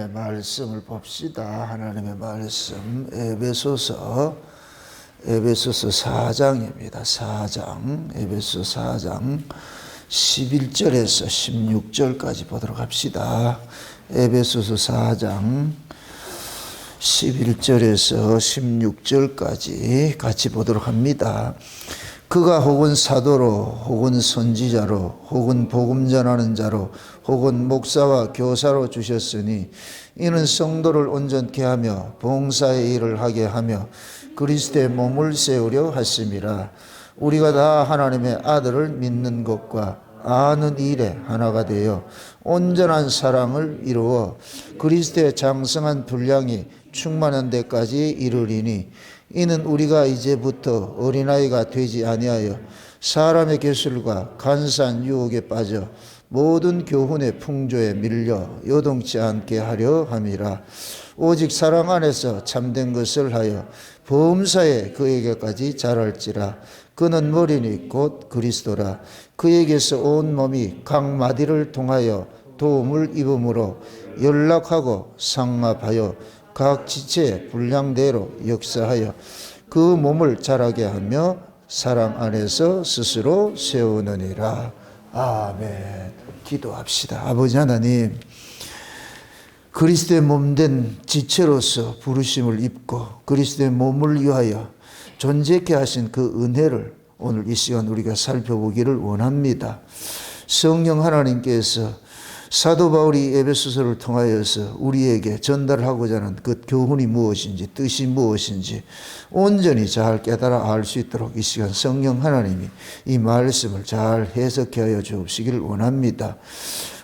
하나님의 말씀을 봅시다. 하나님의 말씀 에베소서 4장입니다. 4장 에베소 4장 11절에서 16절까지 보도록 합시다. 에베소서 4장 11절에서 16절까지 같이 보도록 합니다. 그가 혹은 사도로 혹은 선지자로 혹은 복음 전하는 자로 혹은 목사와 교사로 주셨으니 이는 성도를 온전케 하며 봉사의 일을 하게 하며 그리스도의 몸을 세우려 하심이라. 우리가 다 하나님의 아들을 믿는 것과 아는 일에 하나가 되어 온전한 사랑을 이루어 그리스도의 장성한 분량이 충만한 데까지 이르리니 이는 우리가 이제부터 어린아이가 되지 아니하여 사람의 계술과 간사한 유혹에 빠져 모든 교훈의 풍조에 밀려 요동치 않게 하려 함이라. 오직 사랑 안에서 참된 것을 하여 범사에 그에게까지 자랄지라. 그는 머리니 곧 그리스도라. 그에게서 온 몸이 각 마디를 통하여 도움을 입음으로 연락하고 상합하여 각 지체의 분량대로 역사하여 그 몸을 자라게 하며 사랑 안에서 스스로 세우느니라. 아멘. 기도합시다. 아버지 하나님, 그리스도의 몸된 지체로서 부르심을 입고 그리스도의 몸을 위하여 존재케 하신 그 은혜를 오늘 이 시간 우리가 살펴보기를 원합니다. 성령 하나님께서 사도 바울이 에베소서를 통하여서 우리에게 전달하고자 하는 그 교훈이 무엇인지 뜻이 무엇인지 온전히 잘 깨달아 알 수 있도록 이 시간 성령 하나님이 이 말씀을 잘 해석해 하여 주시기를 원합니다.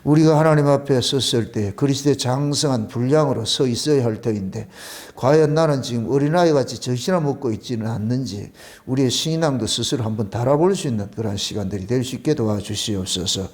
우리가 하나님 앞에 섰을 때 그리스도의 장성한 분량으로 서 있어야 할 터인데 과연 나는 지금 어린아이같이 젖이나 먹고 있지는 않는지 우리의 신앙도 스스로 한번 달아볼 수 있는 그런 시간들이 될 수 있게 도와주시옵소서.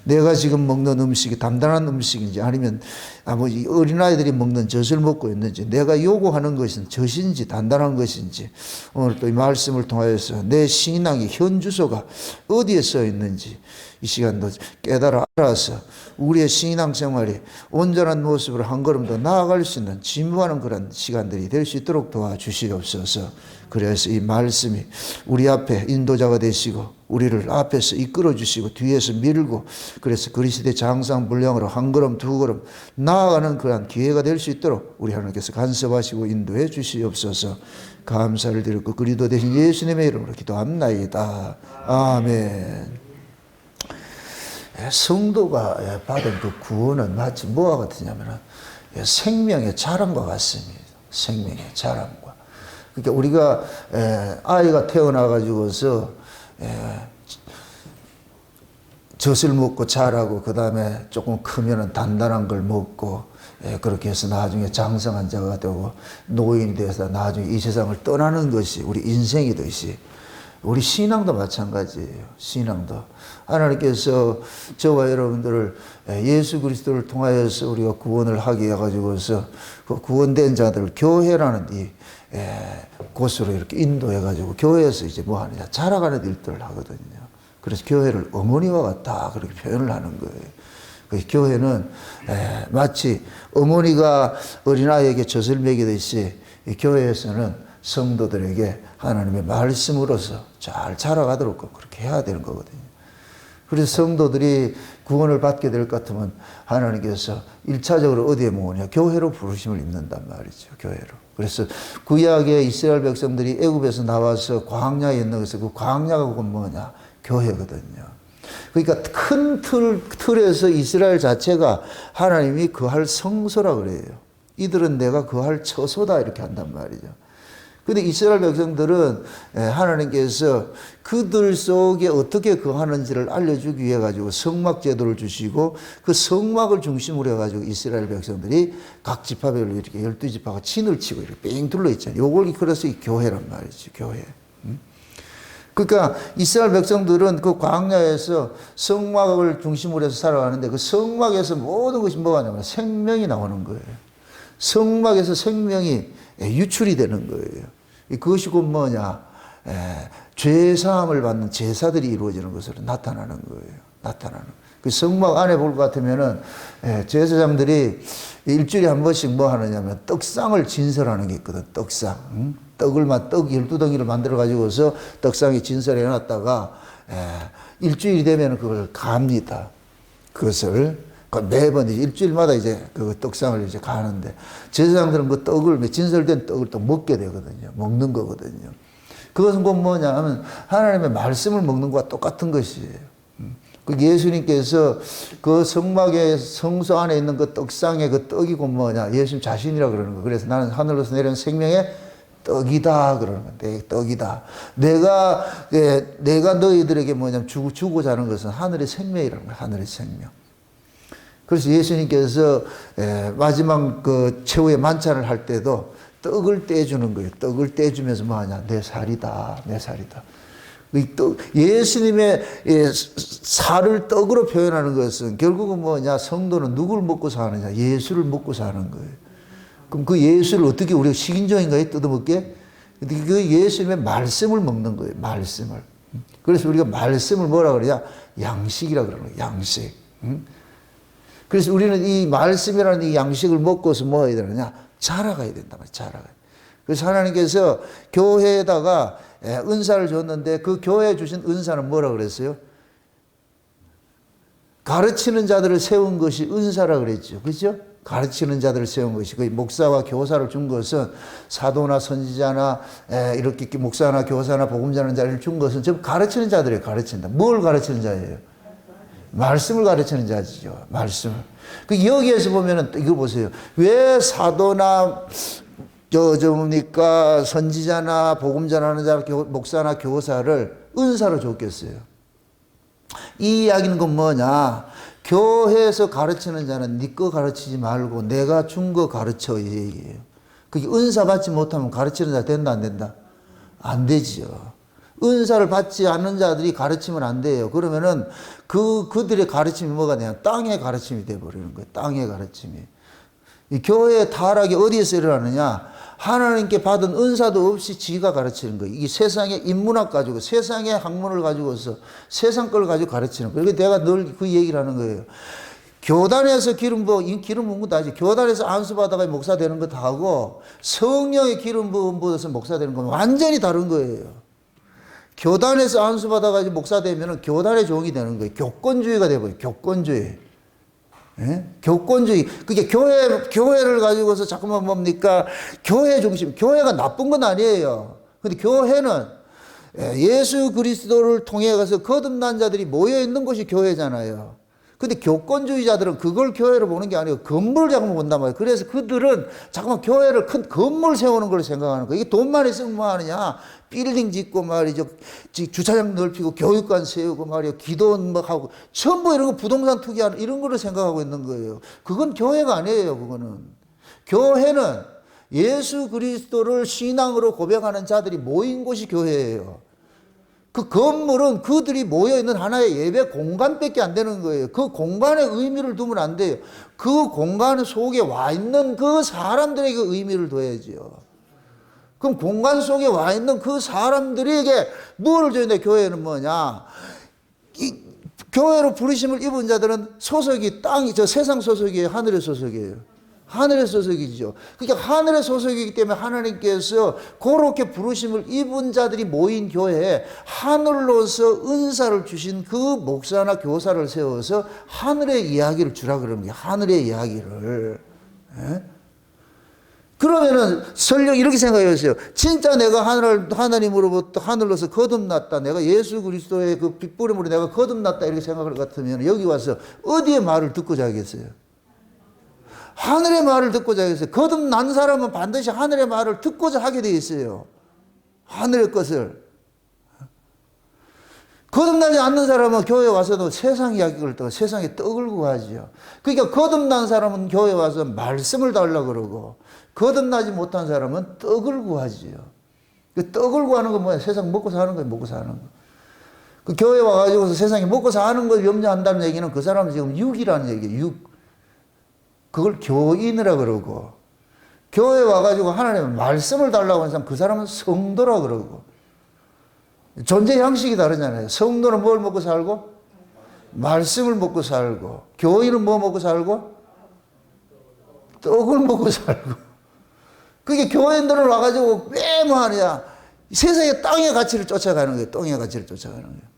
내가 지금 먹는 음식이 단단한 음식인지 아니면 아버지 어린아이들이 먹는 젖을 먹고 있는지 내가 요구하는 것은 젖인지 단단한 것인지 오늘 또 이 말씀을 통하여서 내 신앙의 현 주소가 어디에 써 있는지 이 시간도 깨달아 알아서 우리의 신앙생활이 온전한 모습으로 한 걸음 더 나아갈 수 있는 진부하는 그런 시간들이 될 수 있도록 도와주시옵소서. 그래서 이 말씀이 우리 앞에 인도자가 되시고 우리를 앞에서 이끌어 주시고 뒤에서 밀고 그래서 그리스도의 장상 분량으로 한 걸음 두 걸음 나아가는 그런 기회가 될 수 있도록 우리 하나님께서 간섭하시고 인도해 주시옵소서. 감사를 드리고 그리스도 대신 예수님의 이름으로 기도합나이다. 아멘. 성도가 받은 그 구원은 마치 뭐와 같으냐면 생명의 자랑과 같습니다. 생명의 자랑과. 그러니까 우리가 아이가 태어나가지고서 젖을 먹고 자라고 그 다음에 조금 크면은 단단한 걸 먹고 그렇게 해서 나중에 장성한 자가 되고 노인이 돼서 나중에 이 세상을 떠나는 것이 우리 인생이듯이 우리 신앙도 마찬가지예요. 신앙도 하나님께서 저와 여러분들을 예수 그리스도를 통하여서 우리가 구원을 하게 해가지고서 그 구원된 자들을 교회라는 이 곳으로 이렇게 인도해가지고 교회에서 이제 뭐 하느냐 자라가는 일들을 하거든요. 그래서 교회를 어머니와 같다 그렇게 표현을 하는 거예요. 그 교회는 마치 어머니가 어린아이에게 젖을 먹이듯이 이 교회에서는 성도들에게 하나님의 말씀으로서 잘 자라가도록 그렇게 해야 되는 거거든요. 그래서 성도들이 구원을 받게 될 것 같으면 하나님께서 1차적으로 어디에 모으냐? 교회로 부르심을 입는단 말이죠. 교회로. 그래서 구약의 이스라엘 백성들이 애굽에서 나와서 광야에 있는 것에서 그 광야가 뭐냐? 교회거든요. 그러니까 큰 틀에서 이스라엘 자체가 하나님이 거할 성소라 그래요. 이들은 내가 거할 처소다 이렇게 한단 말이죠. 근데 이스라엘 백성들은 하나님께서 그들 속에 어떻게 거하는지를 알려주기 위해 가지고 성막 제도를 주시고 그 성막을 중심으로 해가지고 이스라엘 백성들이 각 지파별로 이렇게 12지파가 진을 치고 이렇게 뺑 둘러 있잖아요. 요걸 그래서 이 교회란 말이죠. 교회. 그러니까 이스라엘 백성들은 그 광야에서 성막을 중심으로 해서 살아가는데 그 성막에서 모든 것이 뭐가 나오냐면 생명이 나오는 거예요. 성막에서 생명이 유출이 되는 거예요. 그것이 곧 뭐냐? 죄사함을 받는 제사들이 이루어지는 것으로 나타나는 거예요. 나타나는. 그 성막 안에 볼 것 같으면은, 제사장들이 일주일에 한 번씩 뭐 하느냐면 떡상을 진설하는 게 있거든, 떡상. 응? 떡 12덩이를 만들어가지고서 떡상에 진설해 놨다가, 일주일이 되면 그걸 갑니다. 그것을. 매번 일주일마다 이제 그 떡상을 이제 가는데, 제사장들은 그 떡을, 진설된 떡을 또 먹게 되거든요. 먹는 거거든요. 그것은 곧 뭐냐 하면 하나님의 말씀을 먹는 것과 똑같은 것이에요. 그 예수님께서 그 성막의 성소 안에 있는 그 떡상의 그 떡이 곧 뭐냐, 예수님 자신이라 그러는 거. 그래서 나는 하늘로서 내려온 생명의 떡이다 그러는 거야. 내 떡이다. 내가 너희들에게 뭐냐면 주고자 하는 것은 하늘의 생명이라는 거야. 하늘의 생명. 그래서 예수님께서 마지막 그 최후의 만찬을 할 때도 떡을 떼주는 거예요. 떡을 떼주면서 뭐하냐, 내 살이다, 내 살이다. 예수님의 살을 떡으로 표현하는 것은 결국은 뭐냐, 성도는 누굴 먹고 사느냐, 예수를 먹고 사는 거예요. 그럼 그 예수를 어떻게 우리가 식인종인가요? 뜯어먹게? 그 예수님의 말씀을 먹는 거예요. 말씀을. 그래서 우리가 말씀을 뭐라 그러냐, 양식이라 그러는 거예요. 양식. 그래서 우리는 이 말씀이라는 이 양식을 먹고서 뭐 해야 되느냐, 자라가야 된단 말이에요. 자라가야. 그래서 하나님께서 교회에다가 은사를 줬는데 그 교회에 주신 은사는 뭐라 그랬어요? 가르치는 자들을 세운 것이 은사라 그랬죠. 그렇죠? 가르치는 자들을 세운 것이, 그 목사와 교사를 준 것은, 사도나 선지자나 이렇게 목사나 교사나 복음 전하는 자를 준 것은 전부 가르치는 자들이에요. 가르친다. 뭘 가르치는 자예요? 말씀을 가르치는 자죠. 말씀을. 그 여기에서 보면은 이거 보세요. 왜 사도나 뭡니까, 선지자나 복음 전하는 자, 목사나 교사를 은사로 줬겠어요? 이 이야기는 건 뭐냐? 교회에서 가르치는 자는 네 거 가르치지 말고 내가 준 거 가르쳐, 이 얘기예요. 그게 은사 받지 못하면 가르치는 자 된다, 안 된다? 안 되지요. 은사를 받지 않는 자들이 가르치면 안 돼요. 그러면은 그들의 가르침이 뭐가 되냐? 땅의 가르침이 돼버리는 거예요. 땅의 가르침이. 이 교회의 타락이 어디에서 일어나느냐? 하나님께 받은 은사도 없이 지가 가르치는 거예요. 이 세상의 인문학 가지고, 세상의 학문을 가지고서 세상 걸 가지고 가르치는 거예요. 그래서 내가 늘 그 얘기를 하는 거예요. 교단에서 기름 부은 것도 아니지. 교단에서 안수 받아가 목사 되는 거 다 하고, 성령의 기름 부은 부어서 목사 되는 건 완전히 다른 거예요. 교단에서 안수 받아가지고 목사 되면은 교단의 종이 되는 거예요. 교권주의가 되어버려요. 교권주의. 예? 교권주의. 그게 교회를 가지고서 자꾸만 뭡니까? 교회 중심. 교회가 나쁜 건 아니에요. 근데 교회는 예수 그리스도를 통해 가서 거듭난 자들이 모여 있는 곳이 교회잖아요. 근데 교권주의자들은 그걸 교회로 보는 게 아니고 건물을 자꾸만 본단 말이에요. 그래서 그들은 자꾸만 교회를 큰 건물 세우는 걸 생각하는 거예요. 이게 돈만 있으면 뭐 하느냐? 빌딩 짓고 말이죠. 주차장 넓히고 교육관 세우고 말이요. 기도 뭐 하고 전부 이런 거 부동산 투기하는 이런 거를 생각하고 있는 거예요. 그건 교회가 아니에요. 그거는. 교회는 예수 그리스도를 신앙으로 고백하는 자들이 모인 곳이 교회예요. 그 건물은 그들이 모여있는 하나의 예배 공간밖에 안 되는 거예요. 그 공간에 의미를 두면 안 돼요. 그 공간 속에 와 있는 그 사람들에게 의미를 둬야죠. 그럼 공간 속에 와 있는 그 사람들에게 뭘 줘야 돼? 교회는 뭐냐? 이 교회로 부르심을 입은 자들은 소속이 세상 소속이에요? 하늘의 소속이에요? 하늘의 소속이죠. 그러니까 하늘의 소속이기 때문에 하나님께서 그렇게 부르심을 입은 자들이 모인 교회에 하늘로서 은사를 주신 그 목사나 교사를 세워서 하늘의 이야기를 주라 그러는 거예요. 하늘의 이야기를. 예? 그러면은 설령 이렇게 생각해보세요. 진짜 내가 하나님으로부터 하늘로서 거듭났다. 내가 예수 그리스도의 그 빛부림으로 내가 거듭났다. 이렇게 생각할 것 같으면 여기 와서 어디에 말을 듣고 자겠어요? 하늘의 말을 듣고자 했어요. 거듭난 사람은 반드시 하늘의 말을 듣고자 하게 되어 있어요. 하늘의 것을. 거듭나지 않는 사람은 교회에 와서도 세상 이야기를 떠, 세상에 떡을 구하지요. 그러니까 거듭난 사람은 교회에 와서 말씀을 달라고 그러고, 거듭나지 못한 사람은 떡을 구하지요. 그 떡을 구하는 건 뭐야? 세상 먹고 사는 거예요, 먹고 사는 거. 그 교회에 와가지고서 세상에 먹고 사는 걸 염려한다는 얘기는 그 사람은 지금 육이라는 얘기예요, 육. 그걸 교인이라 그러고, 교회에 와가지고 하나님의 말씀을 달라고 하는 사람, 그 사람은 성도라 그러고, 존재 양식이 다르잖아요. 성도는 뭘 먹고 살고? 말씀을 먹고 살고, 교인은 뭐 먹고 살고? 떡을 먹고 살고. 그게 교인들은 와가지고 왜 뭐 하느냐? 세상의 땅의 가치를 쫓아가는 거예요. 땅의 가치를 쫓아가는 거예요.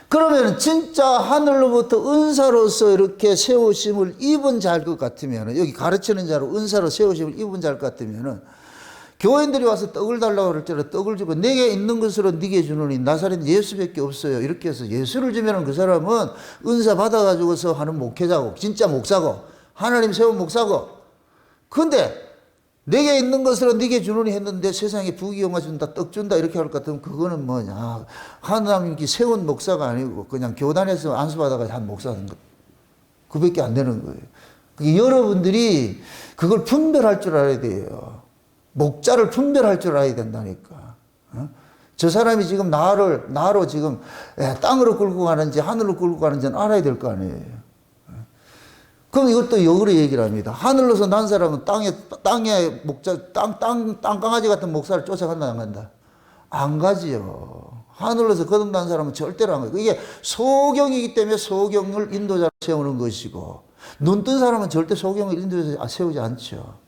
그러면 진짜 하늘로부터 은사로서 이렇게 세우심을 입은 자일 것 같으면, 여기 가르치는 자로 은사로 세우심을 입은 자일 것 같으면, 교인들이 와서 떡을 달라고 그럴때는 떡을 주고 내게 있는 것으로 네게 주노니 나사렛 예수밖에 없어요. 이렇게 해서 예수를 주면 그 사람은 은사 받아가지고서 하는 목회자고, 진짜 목사고, 하나님 세운 목사고. 근데 내게 있는 것으로 네게 주노니 했는데 세상에 부귀영화 준다, 떡 준다 이렇게 할 것 같으면 그거는 뭐냐, 하나님께 세운 목사가 아니고 그냥 교단에서 안수받아가 한 목사인 것, 그밖에 안 되는 거예요. 여러분들이 그걸 분별할 줄 알아야 돼요. 목자를 분별할 줄 알아야 된다니까. 저 사람이 지금 나로 지금 땅으로 끌고 가는지 하늘로 끌고 가는지는 알아야 될 거 아니에요. 그럼 이것도 역으로 얘기를 합니다. 하늘로서 난 사람은 땅에 목자, 땅강아지 같은 목사를 쫓아간다, 안 간다? 안 가지요. 하늘로서 거듭난 사람은 절대로 안 가요. 이게 소경이기 때문에 소경을 인도자로 세우는 것이고, 눈 뜬 사람은 절대 소경을 인도자로 세우지 않죠.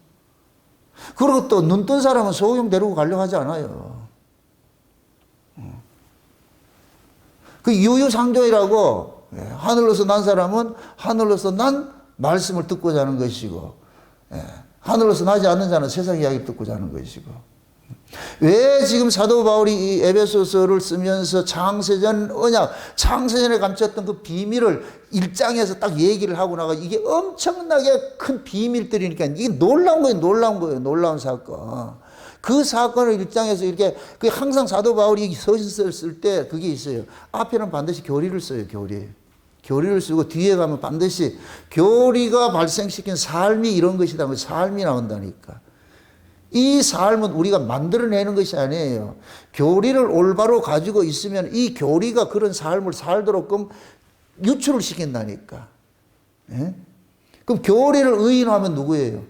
그리고 또 눈 뜬 사람은 소경 데리고 가려고 하지 않아요. 그 유유상종이라고, 하늘로서 난 사람은 하늘로서 난 말씀을 듣고자 하는 것이고, 하늘로서 나지 않는 자는 세상 이야기를 듣고자 하는 것이고. 왜 지금 사도 바울이 이 에베소서를 쓰면서 창세전 언약, 창세전에 감췄던 그 비밀을 1장에서 딱 얘기를 하고 나가, 이게 엄청나게 큰 비밀들이니까 이게 놀라운 거예요. 놀라운 사건. 그 사건을 1장에서 이렇게, 그 항상 사도 바울이 서신서를 쓸 때 그게 있어요. 앞에는 반드시 교리를 써요, 교리를 쓰고 뒤에 가면 반드시 교리가 발생시킨 삶이 이런 것이다. 삶이 나온다니까. 이 삶은 우리가 만들어내는 것이 아니에요. 교리를 올바로 가지고 있으면 이 교리가 그런 삶을 살도록끔 유출을 시킨다니까. 예? 그럼 교리를 의인화하면 누구예요?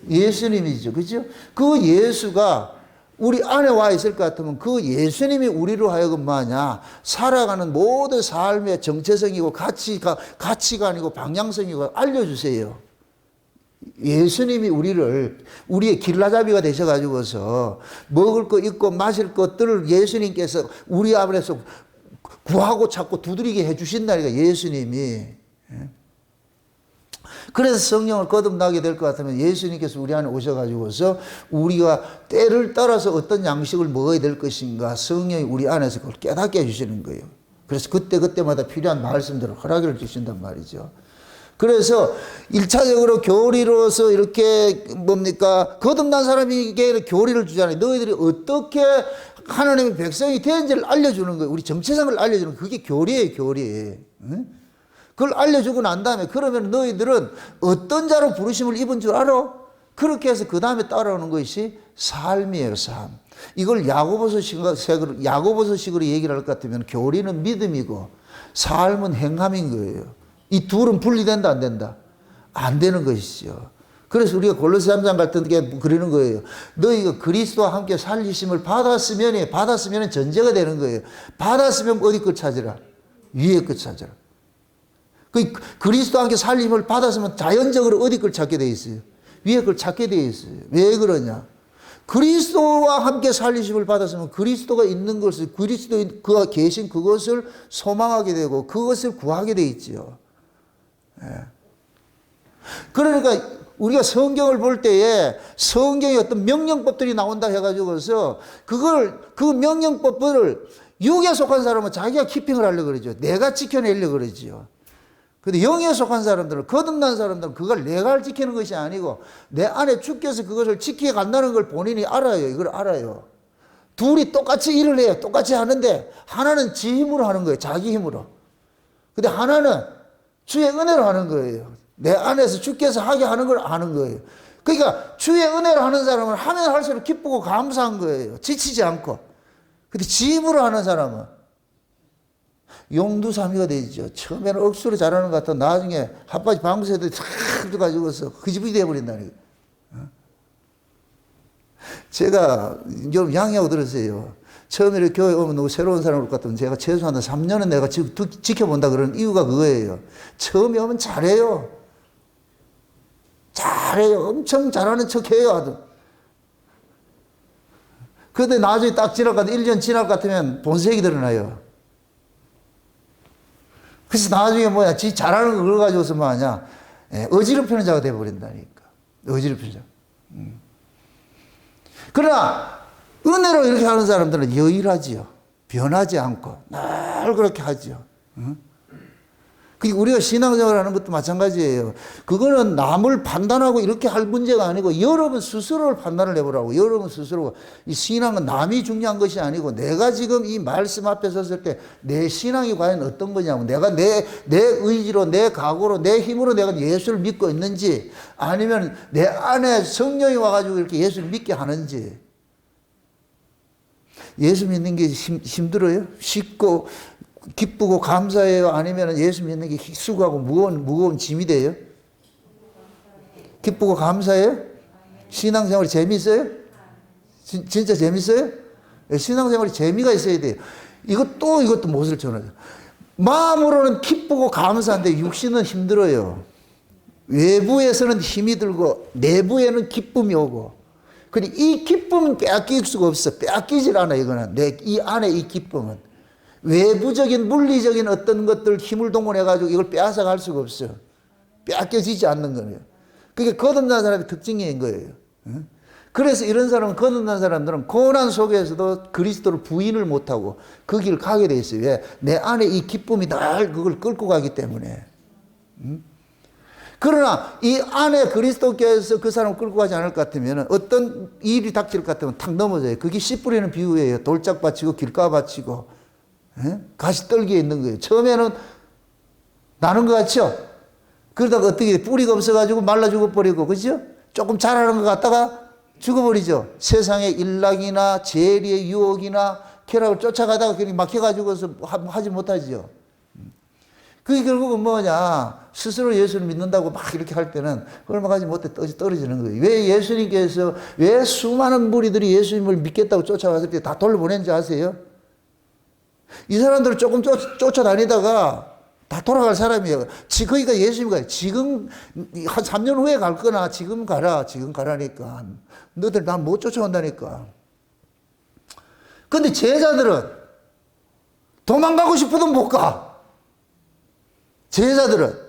예수님이죠. 그죠? 그 예수가 우리 안에 와 있을 것 같으면 그 예수님이 우리로 하여금 뭐하냐, 살아가는 모든 삶의 정체성이고 가치관이고 방향성이고 알려주세요. 예수님이 우리의 길라잡이가 되셔가지고서 먹을 거 있고 마실 것들을 예수님께서 우리 안에서 구하고 찾고 두드리게 해주신다니까, 예수님이. 그래서 성령을 거듭나게 될 것 같으면 예수님께서 우리 안에 오셔가지고서 우리가 때를 따라서 어떤 양식을 먹어야 될 것인가, 성령이 우리 안에서 그걸 깨닫게 해주시는 거예요. 그래서 그때마다 필요한 말씀들을 허락을 주신단 말이죠. 그래서 1차적으로 교리로서 이렇게 거듭난 사람에게 교리를 주잖아요. 너희들이 어떻게 하나님의 백성이 되는지를 알려주는 거예요. 우리 정체성을 알려주는 거예요. 그게 교리예요, 교리. 응? 그걸 알려주고 난 다음에, 그러면 너희들은 어떤 자로 부르심을 입은 줄 알아? 그렇게 해서 그 다음에 따라오는 것이 삶이에요, 삶. 이걸 야고보서식으로 얘기를 할 것 같으면 교리는 믿음이고 삶은 행함인 거예요. 이 둘은 분리된다, 안 된다? 안 되는 것이죠. 그래서 우리가 골로새 3장 갈 때 그러는 거예요. 너희가 그리스도와 함께 살리심을 받았으면 전제가 되는 거예요. 받았으면 어디 것 찾으라? 위에 것 찾으라. 그리스도와 함께 살림을 받았으면 자연적으로 어디 걸 찾게 돼 있어요? 위에 걸 찾게 돼 있어요. 왜 그러냐? 그리스도와 함께 살리심을 받았으면 그리스도가 있는 것을, 그가 계신 그것을 소망하게 되고 그것을 구하게 돼 있지요. 그러니까 우리가 성경을 볼 때에 성경의 어떤 명령법들이 나온다 해가지고서 그 명령법을 육에 속한 사람은 자기가 키핑을 하려고 그러죠. 내가 지켜내려고 그러지요. 근데 영에 속한 사람들은, 거듭난 사람들은 그걸 내가 지키는 것이 아니고 내 안에 주께서 그것을 지키게 간다는 걸 본인이 알아요. 이걸 알아요. 둘이 똑같이 일을 해요. 똑같이 하는데 하나는 지 힘으로 하는 거예요. 자기 힘으로. 근데 하나는 주의 은혜로 하는 거예요. 내 안에서 주께서 하게 하는 걸 아는 거예요. 그러니까 주의 은혜로 하는 사람은 하면 할수록 기쁘고 감사한 거예요. 지치지 않고. 근데 지 힘으로 하는 사람은 용두사미가 되죠. 처음에는 억수로 잘하는 것 같아 나중에 핫바지 방구새들이 탁 가지고서 흐지부지 되어버린다는 거예요. 제가 여러분 양해하고 들으세요. 처음에 이렇게 교회 오면 누구 새로운 사람 올 것 같으면 제가 최소한 3년은 내가 지켜본다 그러는 이유가 그거예요. 처음에 오면 잘해요. 잘해요. 엄청 잘하는 척 해요. 아주. 그런데 나중에 딱 지날 것 같으면 1년 지날 것 같으면 본색이 드러나요. 그래서 나중에 뭐야, 지 잘하는 거 그걸 가지고서 뭐 하냐. 어지럽히는 자가 되어버린다니까. 어지럽히는 자. 그러나, 은혜로 이렇게 하는 사람들은 여일하지요. 변하지 않고, 늘 그렇게 하죠. 그리고 우리가 신앙생활 하는 것도 마찬가지예요. 그거는 남을 판단하고 이렇게 할 문제가 아니고 여러분 스스로를 판단을 해보라고. 여러분 스스로. 이 신앙은 남이 중요한 것이 아니고 내가 지금 이 말씀 앞에 섰을 때 내 신앙이 과연 어떤 거냐고. 내가 내 의지로, 내 각오로, 내 힘으로 내가 예수를 믿고 있는지 아니면 내 안에 성령이 와가지고 이렇게 예수를 믿게 하는지. 예수 믿는 게 힘들어요? 쉽고 기쁘고 감사해요? 아니면 예수 믿는 게 수고하고 무거운 짐이 돼요? 기쁘고 감사해요? 신앙생활이 재미있어요? 진짜 재밌어요? 신앙생활이 재미가 있어야 돼요. 이것도 못을 전하죠. 마음으로는 기쁘고 감사한데 육신은 힘들어요. 외부에서는 힘이 들고 내부에는 기쁨이 오고. 그리고 이 기쁨은 빼앗길 수가 없어. 빼앗기질 않아, 이거는. 이 안에 이 기쁨은. 외부적인 물리적인 어떤 것들 힘을 동원해가지고 이걸 빼앗아 갈 수가 없어. 빼앗겨지지 않는 거예요. 그게 거듭난 사람의 특징인 거예요. 그래서 이런 사람은, 거듭난 사람들은 고난 속에서도 그리스도를 부인을 못하고 그 길을 가게 돼 있어요. 왜? 내 안에 이 기쁨이 늘 그걸 끌고 가기 때문에. 그러나 이 안에 그리스도께서 그 사람을 끌고 가지 않을 것 같으면 어떤 일이 닥칠 것 같으면 탁 넘어져요. 그게 씨 뿌리는 비유예요. 돌짝 받치고 길가 받치고 가시 떨기에 있는 거예요. 처음에는 나는 것 같죠? 그러다가 어떻게 뿌리가 없어가지고 말라 죽어버리고, 그죠? 조금 자라는 것 같다가 죽어버리죠. 세상의 일락이나 재리의 유혹이나 쾌락을 쫓아가다가 그냥 막혀가지고서 하지 못하죠. 그게 결국은 뭐냐. 스스로 예수를 믿는다고 막 이렇게 할 때는 얼마 가지 못해 떨어지는 거예요. 왜 예수님께서, 왜 수많은 무리들이 예수님을 믿겠다고 쫓아왔을 때 다 돌려보낸지 아세요? 이 사람들을 조금 쫓아다니다가 다 돌아갈 사람이에요. 그러니까 예수님이 지금 한 3년 후에 갈 거나 지금 가라. 지금 가라니까. 너들 난 못 쫓아온다니까. 근데 제자들은 도망가고 싶어도 못 가. 제자들은.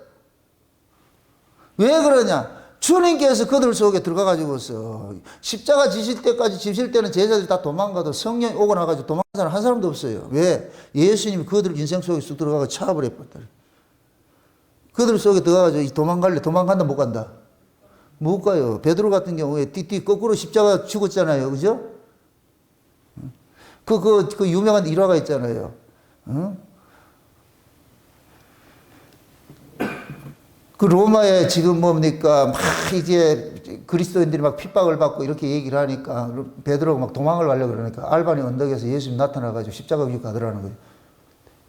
왜 그러냐? 주님께서 그들 속에 들어가가지고서 십자가 지실 때는 제자들이 다 도망가도 성령이 오고 나가지고 도망간 사람 한 사람도 없어요. 왜? 예수님이 그들 인생 속에 쑥 들어가서 차버려 버렸다. 그들 속에 들어가가지고 도망갈래? 도망간다 못 간다? 못 가요. 베드로 같은 경우에 띠띠 거꾸로 십자가 죽었잖아요. 그죠? 그 유명한 일화가 있잖아요. 그 로마에 지금 뭡니까? 막 이제 그리스도인들이 막 핍박을 받고 이렇게 얘기를 하니까 베드로가 막 도망을 가려고 그러니까 알바니 언덕에서 예수님 나타나가지고 십자가 위에 가더라는 거예요.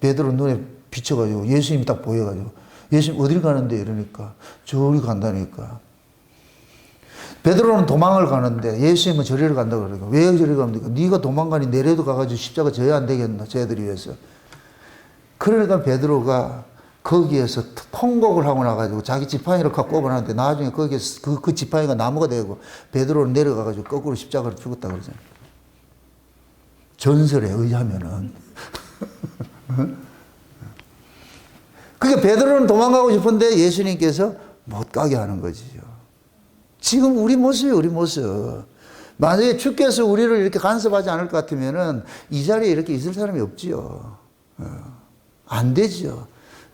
베드로 눈에 비쳐가지고 예수님이 딱 보여가지고 예수님 어딜 가는데 이러니까 저리 간다니까. 베드로는 도망을 가는데 예수님은 저리를 간다고 그러니까 왜 저리 갑니까? 네가 도망가니 내려도 가가지고 십자가 져야 안 되겠나? 쟤들이 위해서. 그러니까 베드로가 거기에서 통곡을 하고 나가지고 자기 지팡이를 갖고 꼽아놨는데 나중에 거기에서 그 지팡이가 나무가 되고 베드로는 내려가가지고 거꾸로 십자가를 죽었다 그러잖아요. 전설에 의하면은. 그게 베드로는 도망가고 싶은데 예수님께서 못 가게 하는 거지요. 지금 우리 모습이에요, 우리 모습. 만약에 주께서 우리를 이렇게 간섭하지 않을 것 같으면은 이 자리에 이렇게 있을 사람이 없지요. 안 되죠.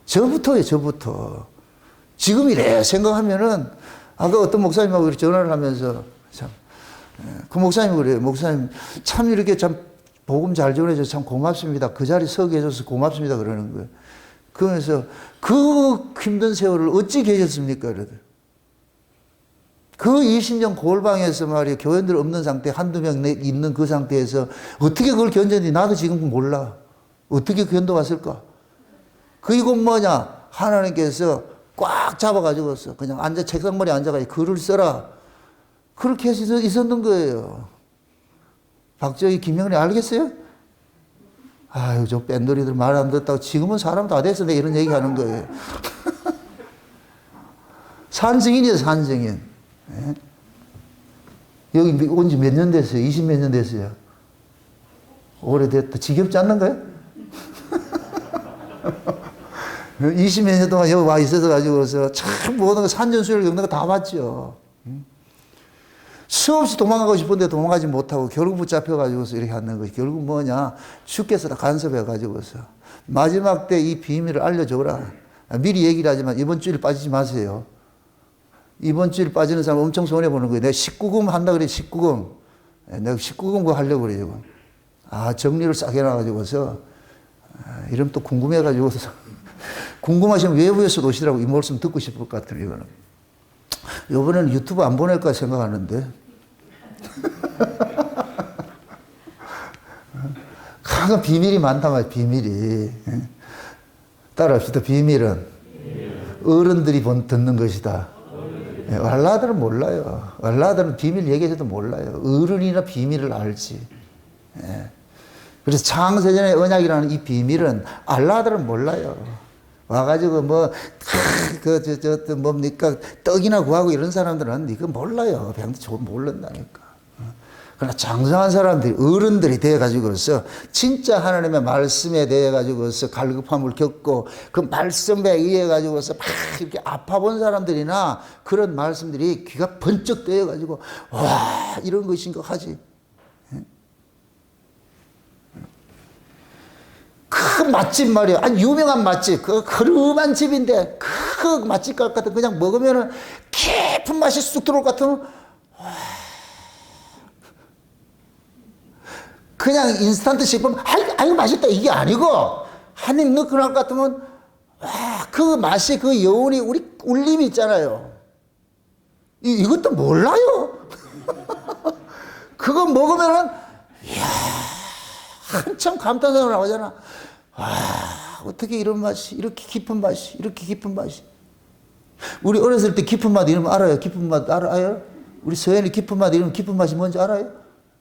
저부터예요, 저부터. 지금 이래 생각하면은, 아까 어떤 목사님하고 이렇게 전화를 하면서, 참, 그 목사님이 그래요. 목사님, 참 이렇게 참, 복음 잘 전해줘서 참 고맙습니다. 그 자리 서게 해줘서 고맙습니다. 그러는 거예요. 그러면서, 그 힘든 세월을 어찌 계셨습니까? 이러더라고요. 그 20년 골방에서 말이야, 교회들 없는 상태, 한두 명 있는 그 상태에서 어떻게 그걸 견뎠는지 나도 지금 몰라. 어떻게 견뎌왔을까? 그이건 뭐냐? 하나님께서 꽉 잡아가지고서 그냥 책상머리에 앉아가지고 글을 써라. 그렇게 해서 있었는 거예요. 박정희, 김영래 알겠어요? 아유, 저 뺀돌이들 말 안 듣다고 지금은 사람 다 됐어. 내가 이런 얘기 하는 거예요. 산증인이에요, 산증인. 예? 여기 온 지 몇 년 됐어요? 20 몇 년 됐어요? 오래됐다. 지겹지 않는가요? 20 몇 년 동안 여기 와 있어서 가지고서 참 모든 거 산전수열 겪는 거 다 봤죠. 수없이 도망가고 싶은데 도망가지 못하고 결국 붙잡혀가지고서 이렇게 하는 거지. 결국 뭐냐? 주께서 다 간섭해가지고서 마지막 때 이 비밀을 알려줘라. 미리 얘기를 하지만 이번 주일 빠지지 마세요. 이번 주일 빠지는 사람 엄청 손해보는 거예요. 내가 19금 한다 그래, 19금. 내가 19금 그거 하려고 그래요, 지금. 아, 정리를 싹 해놔가지고서. 이러면 또 궁금해가지고서. 궁금하시면 외부에서도 오시더라고. 이 말씀 듣고 싶을 것 같아요, 이거는. 이번에는 유튜브 안 보낼까 생각하는데. 항상 비밀이 많단 말이에요, 비밀이. 따라합시다. 비밀은 어른들이 듣는 것이다. 왈라들은 몰라요. 왈라들은 비밀 얘기해서도 몰라요. 어른이나 비밀을 알지. 그래서 창세전의 언약이라는 이 비밀은 알라들은 몰라요. 와가지고 뭡니까 떡이나 구하고 이런 사람들은 이거 몰라요. 그냥 모른다니까. 그러나 장성한 사람들이 어른들이 되어가지고서 진짜 하나님의 말씀에 대해가지고서 갈급함을 겪고 그 말씀에 의해가지고서 막 이렇게 아파본 사람들이나 그런 말씀들이 귀가 번쩍 뜨여가지고 와 이런 것인가 하지. 그 맛집 말이에요. 아주 유명한 맛집. 그 흐름한 집인데 그 맛집 갈 것 같은 그냥 먹으면은 깊은 맛이 쑥 들어올 것 같은 그냥 인스턴트 식품 아이고 맛있다 이게 아니고 한 입 넣고 날 것 같으면 와, 그 맛이 그 여운이 우리 울림이 있잖아요. 이것도 몰라요. 그거 먹으면은 이야 한참 감탄사가 나오잖아. 와, 어떻게 이런 맛이, 이렇게 깊은 맛이, 이렇게 깊은 맛이. 우리 어렸을 때 깊은 맛 이러면 알아요? 깊은 맛 알아요? 우리 서현이 깊은 맛 이러면 깊은 맛이 뭔지 알아요?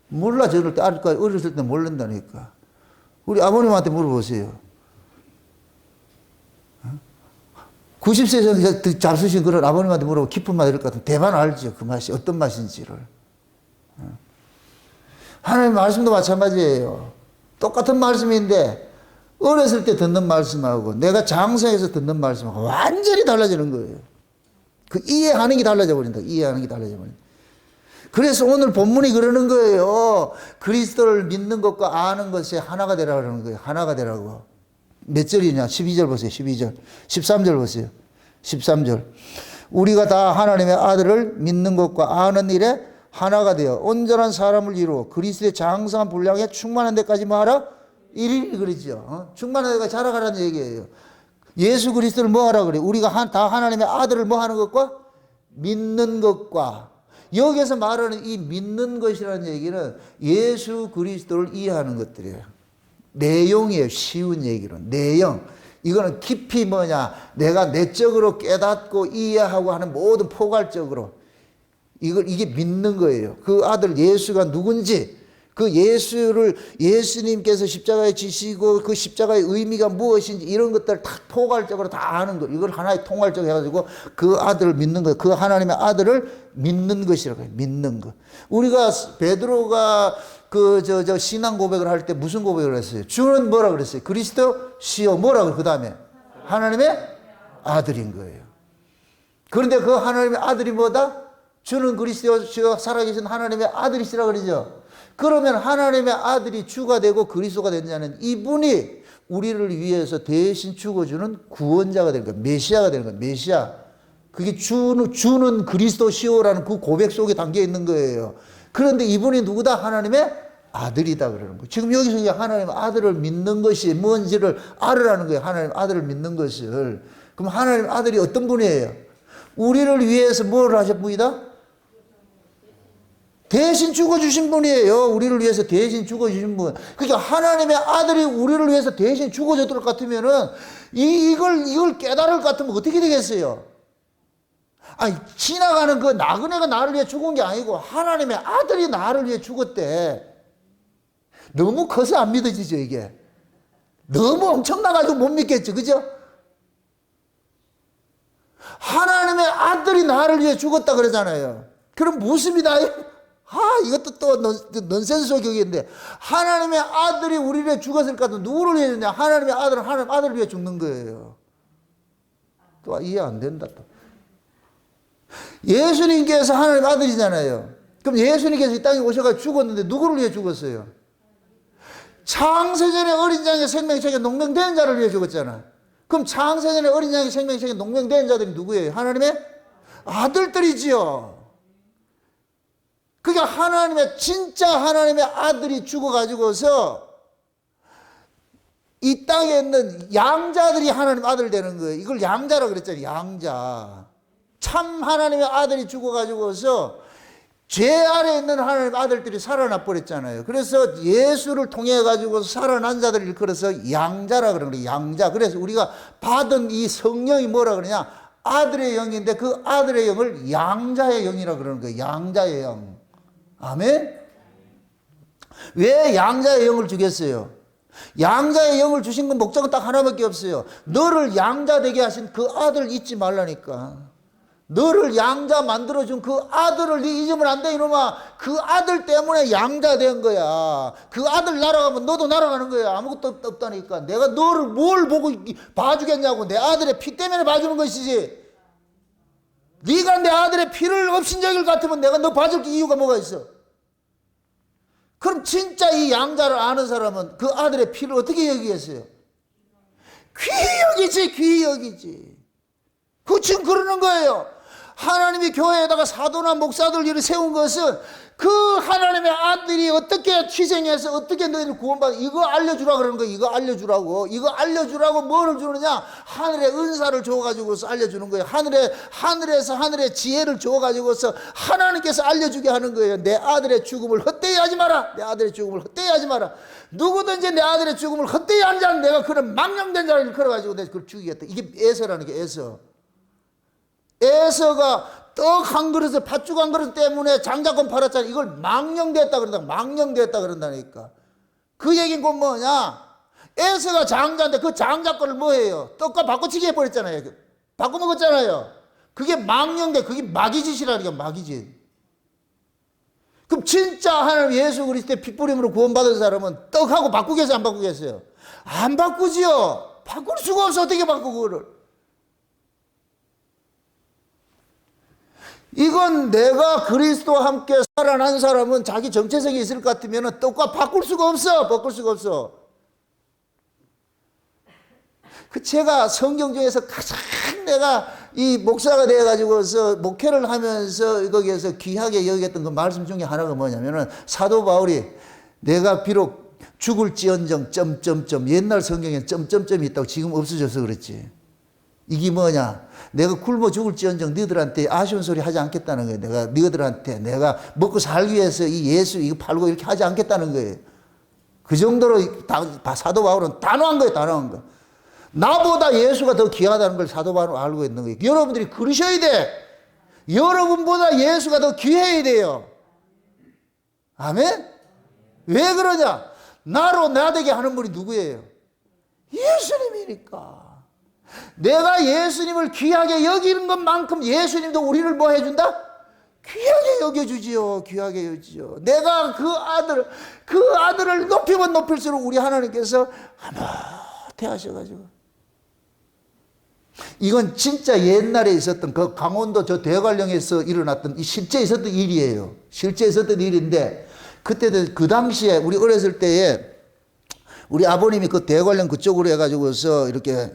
몰라, 저럴 때 알 거야. 어렸을 때 모른다니까. 우리 아버님한테 물어보세요. 90세 잘 쓰신 그런 아버님한테 물어보고 깊은 맛 이럴 것 같으면 대만 알죠. 그 맛이 어떤 맛인지를. 하나님 말씀도 마찬가지예요. 똑같은 말씀인데 어렸을 때 듣는 말씀하고 내가 장성해서 듣는 말씀하고 완전히 달라지는 거예요. 그 이해하는 게 달라져 버린다. 이해하는 게 달라져 버린다. 그래서 오늘 본문이 그러는 거예요. 그리스도를 믿는 것과 아는 것이 하나가 되라 그러는 거예요. 하나가 되라고. 몇 절이냐? 12절 보세요. 12절. 13절 보세요. 13절. 우리가 다 하나님의 아들을 믿는 것과 아는 일에 하나가 되어 온전한 사람을 이루어 그리스도의 장성한 분량에 충만한 데까지 뭐하라? 이르리 그러죠. 충만한 데까지 자라가라는 얘기예요. 예수 그리스도를 뭐하라 그래? 우리가 다 하나님의 아들을 뭐하는 것과 믿는 것과 여기서 말하는 이 믿는 것이라는 얘기는 예수 그리스도를 이해하는 것들이에요. 내용이에요. 쉬운 얘기로. 내용. 이거는 깊이 뭐냐? 내가 내적으로 깨닫고 이해하고 하는 모든 포괄적으로 이게 믿는 거예요. 그 아들 예수가 누군지, 그 예수님께서 십자가에 지시고 그 십자가의 의미가 무엇인지 이런 것들을 다 포괄적으로 다 아는 거. 이걸 하나의 통괄적 해가지고 그 아들을 믿는 거. 그 하나님의 아들을 믿는 것이라고 해요. 믿는 것. 우리가 베드로가 신앙 고백을 할 때 무슨 고백을 했어요? 주는 뭐라 그랬어요? 그리스도시요. 뭐라고 그 다음에? 하나님의 아들인 거예요. 그런데 그 하나님의 아들이 뭐다? 주는 그리스도시요 살아계신 하나님의 아들이시라 그러죠. 그러면 하나님의 아들이 주가 되고 그리스도가 된 자는 이분이 우리를 위해서 대신 죽어주는 구원자가 되는 거예요. 메시아가 되는 거예요. 메시아. 그게 주는 그리스도시요라는 그 고백 속에 담겨 있는 거예요. 그런데 이분이 누구다? 하나님의 아들이다 그러는 거예요. 지금 여기서 하나님의 아들을 믿는 것이 뭔지를 알으라는 거예요. 하나님의 아들을 믿는 것을. 그럼 하나님의 아들이 어떤 분이에요? 우리를 위해서 뭘 하신 분이다? 대신 죽어주신 분이에요. 우리를 위해서 대신 죽어주신 분. 그러니까 하나님의 아들이 우리를 위해서 대신 죽어줬을 것 같으면은 이걸 깨달을 것 같으면 어떻게 되겠어요? 아니, 지나가는 그 나그네가 나를 위해 죽은 게 아니고 하나님의 아들이 나를 위해 죽었대. 너무 커서 안 믿어지죠, 이게. 너무 엄청나가지고 못 믿겠죠. 그죠? 하나님의 아들이 나를 위해 죽었다 그러잖아요. 그럼 무엇입니다? 이것도 또 넌센스 소격인데, 하나님의 아들이 우리를 위해 죽었을까? 누구를 위해 죽냐? 하나님의 아들은 하나님 아들을 위해 죽는 거예요. 또 이해 안 된다. 또 예수님께서 하나님 아들이잖아요. 그럼 예수님께서 이 땅에 오셔가지고 죽었는데 누구를 위해 죽었어요? 창세전에 어린 양의 생명책에 농명된 자를 위해 죽었잖아. 그럼 창세전에 어린 양의 생명책에 농명된 자들이 누구예요? 하나님의 아들들이지요. 그러니까 하나님의, 진짜 하나님의 아들이 죽어가지고서 이 땅에 있는 양자들이 하나님 아들 되는 거예요. 이걸 양자라 그랬잖아요. 양자. 참 하나님의 아들이 죽어가지고서 죄 아래 있는 하나님의 아들들이 살아나 버렸잖아요. 그래서 예수를 통해 가지고 살아난 자들을 일컬어서 양자라 그러는 거예요. 양자. 그래서 우리가 받은 이 성령이 뭐라 그러냐? 아들의 영인데 그 아들의 영을 양자의 영이라 그러는 거예요. 양자의 영. 아멘? 왜 양자의 영을 주겠어요? 양자의 영을 주신 건 목적은 딱 하나밖에 없어요. 너를 양자 되게 하신 그 아들 잊지 말라니까. 너를 양자 만들어준 그 아들을 네 잊으면 안 돼, 이놈아. 그 아들 때문에 양자 된 거야. 그 아들 날아가면 너도 날아가는 거야. 아무것도 없다니까. 내가 너를 뭘 보고 봐주겠냐고. 내 아들의 피 때문에 봐주는 것이지. 네가 내 아들의 피를 업신여길 같으면 내가 너 봐줄 이유가 뭐가 있어? 그럼 진짜 이 양자를 아는 사람은 그 아들의 피를 어떻게 여기겠어요? 귀히 여기지, 귀히 여기지. 그 지금 그러는 거예요. 하나님이 교회에다가 사도나 목사들 일을 세운 것은 그 하나님의 아들이 어떻게 희생해서 어떻게 너희를 구원받아, 이거 알려주라 그러는 거예요. 이거 알려주라고. 이거 알려주라고 뭐를 주느냐? 하늘의 은사를 줘가지고서 알려주는 거예요. 하늘에서 하늘의 지혜를 줘가지고서 하나님께서 알려주게 하는 거예요. 내 아들의 죽음을 헛되이 하지 마라. 내 아들의 죽음을 헛되이 하지 마라. 누구든지 내 아들의 죽음을 헛되이 하는 자는 내가 그런 망령된 자를 걸어가지고 내가 그걸 죽이겠다. 이게 에서라는 게 에서. 에서가 떡 한 그릇에 팥죽 한 그릇 때문에 장자권 팔았잖아. 이걸 망령됐다 그런다. 망령됐다 그런다니까. 그 얘기는 곧 뭐냐? 에서가 장자인데 그 장자권을 뭐 해요? 떡과 바꿔치기 해버렸잖아요. 바꿔 먹었잖아요. 그게 망령돼. 그게 마귀짓이라니까. 마귀짓. 그럼 진짜 하나님 예수 그리스도의 핏부림으로 구원받은 사람은 떡하고 바꾸겠어요? 안 바꾸겠어요? 안 바꾸지요. 바꿀 수가 없어. 어떻게 바꾸고 그거를. 이건 내가 그리스도와 함께 살아난 사람은 자기 정체성이 있을 것 같으면 떡과 바꿀 수가 없어. 바꿀 수가 없어. 제가 성경 중에서 가장 내가 이 목사가 되어가지고서 목회를 하면서 거기에서 귀하게 여겼던 그 말씀 중에 하나가 뭐냐면은 사도 바울이 내가 비록 죽을지언정 점점점, 옛날 성경에 점점점이 있다고 지금 없어져서 그랬지. 이게 뭐냐? 내가 굶어 죽을지언정 너희들한테 아쉬운 소리 하지 않겠다는 거예요. 내가 너희들한테 내가 먹고 살기 위해서 이 예수 이거 팔고 이렇게 하지 않겠다는 거예요. 그 정도로 사도 바울은 단호한 거예요. 단호한 거. 나보다 예수가 더 귀하다는 걸 사도 바울은 알고 있는 거예요. 여러분들이 그러셔야 돼. 여러분보다 예수가 더 귀해야 돼요. 아멘? 왜 그러냐? 나로 나되게 하는 분이 누구예요? 예수님이니까. 내가 예수님을 귀하게 여기는 것만큼 예수님도 우리를 뭐 해준다? 귀하게 여겨주지요. 귀하게 여기지요. 내가 그 아들을 높이면 높일수록 우리 하나님께서 하나태 하셔가지고. 이건 진짜 옛날에 있었던 그 강원도 저 대관령에서 일어났던 실제 있었던 일이에요. 실제 있었던 일인데 그때도 그 당시에 우리 어렸을 때에 우리 아버님이 그 대관령 그쪽으로 해가지고서 이렇게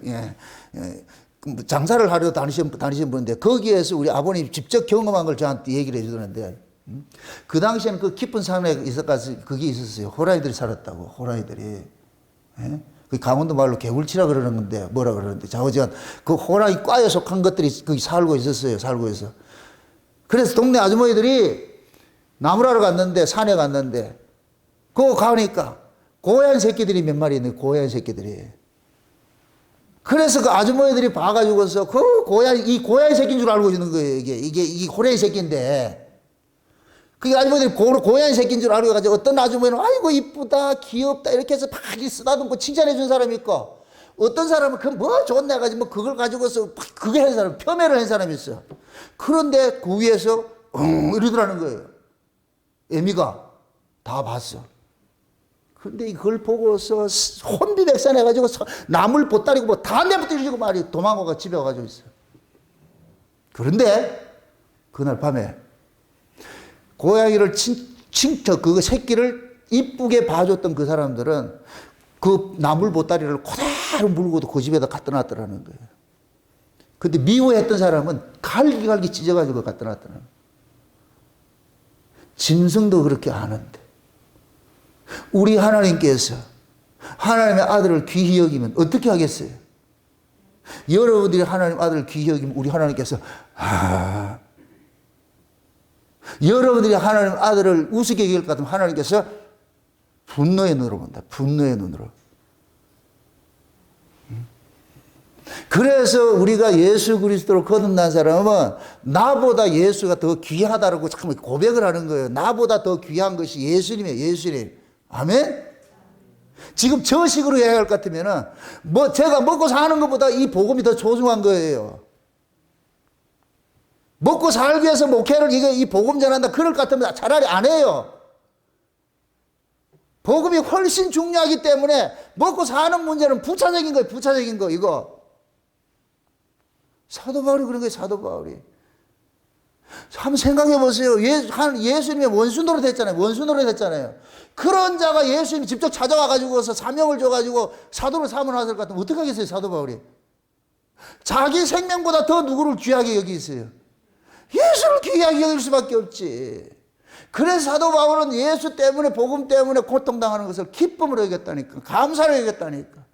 장사를 하러 다니신 분인데 거기에서 우리 아버님이 직접 경험한 걸 저한테 얘기를 해주던데 그 당시에는 그 깊은 산에 있어가지고 그게 있었어요. 호랑이들이 살았다고. 호랑이들이. 그 강원도 말로 개굴치라 그러는 건데 뭐라 그러는데 좌우지간 그 호랑이 과에 속한 것들이 거기 살고 있었어요. 살고 있어. 그래서 동네 아주머니들이 나무라러 갔는데 산에 갔는데 그거 가니까 고양 새끼들이 몇 마리 있는 고양 새끼들이. 그래서 그 아주머니들이 봐가지고서 그 고양이 새끼인 줄 알고 있는 거예요. 이게 호랑이 새끼인데. 그게 아주머니들이 고양이 새끼인 줄 알고 가지고 어떤 아주머니는 아이고 이쁘다 귀엽다 이렇게 해서 막 쓰다듬고 칭찬해 준 사람이 있고 어떤 사람은 그 뭐 좋네 가지고 뭐 그걸 가지고서 그게 하는 사람 폄훼를 한 사람이 있어. 그런데 그 위에서 이러더라는 거예요. 애미가 다 봤어. 근데 이걸 보고서 혼비백산해가지고 나물 보따리고 뭐 다 내버려지고 말이 도망가가 집에 와가지고 있어. 그런데 그날 밤에 고양이를 그 새끼를 이쁘게 봐줬던 그 사람들은 그 나물 보따리를 그대로 물고도 그 집에다 갖다 놨더라는 거예요. 근데 미워했던 사람은 갈기갈기 찢어가지고 갖다 놨더라는 거예요. 짐승도 그렇게 아는데 우리 하나님께서 하나님의 아들을 귀히 여기면 어떻게 하겠어요? 여러분들이 하나님 아들을 귀히 여기면 우리 하나님께서 여러분들이 하나님 아들을 우습게 여길 것 같으면 하나님께서 분노의 눈으로 본다. 분노의 눈으로. 그래서 우리가 예수 그리스도로 거듭난 사람은 나보다 예수가 더 귀하다라고 참 고백을 하는 거예요. 나보다 더 귀한 것이 예수님이에요. 예수님. 아멘? 지금 저 식으로 해야 할 것 같으면은 뭐 제가 먹고 사는 것보다 이 복음이 더 소중한 거예요. 먹고 살기 위해서 목회를 이 복음 전한다 그럴 것 같으면 차라리 안 해요. 복음이 훨씬 중요하기 때문에 먹고 사는 문제는 부차적인 거예요. 부차적인 거 이거. 사도 바울이 그런 거예요. 사도 바울이. 한번 생각해 보세요. 예수님의 원수 노릇 했잖아요. 원수 노릇 했잖아요. 그런 자가 예수님이 직접 찾아와 가지고서 사명을 줘 가지고 사도를 삼으셨을 것 같으면 어떻게 하겠어요? 사도 바울이. 자기 생명보다 더 누구를 귀하게 여기겠어요? 예수를 귀하게 여길 수밖에 없지. 그래서 사도 바울은 예수 때문에 복음 때문에 고통당하는 것을 기쁨으로 여겼다니까. 감사로 여겼다니까.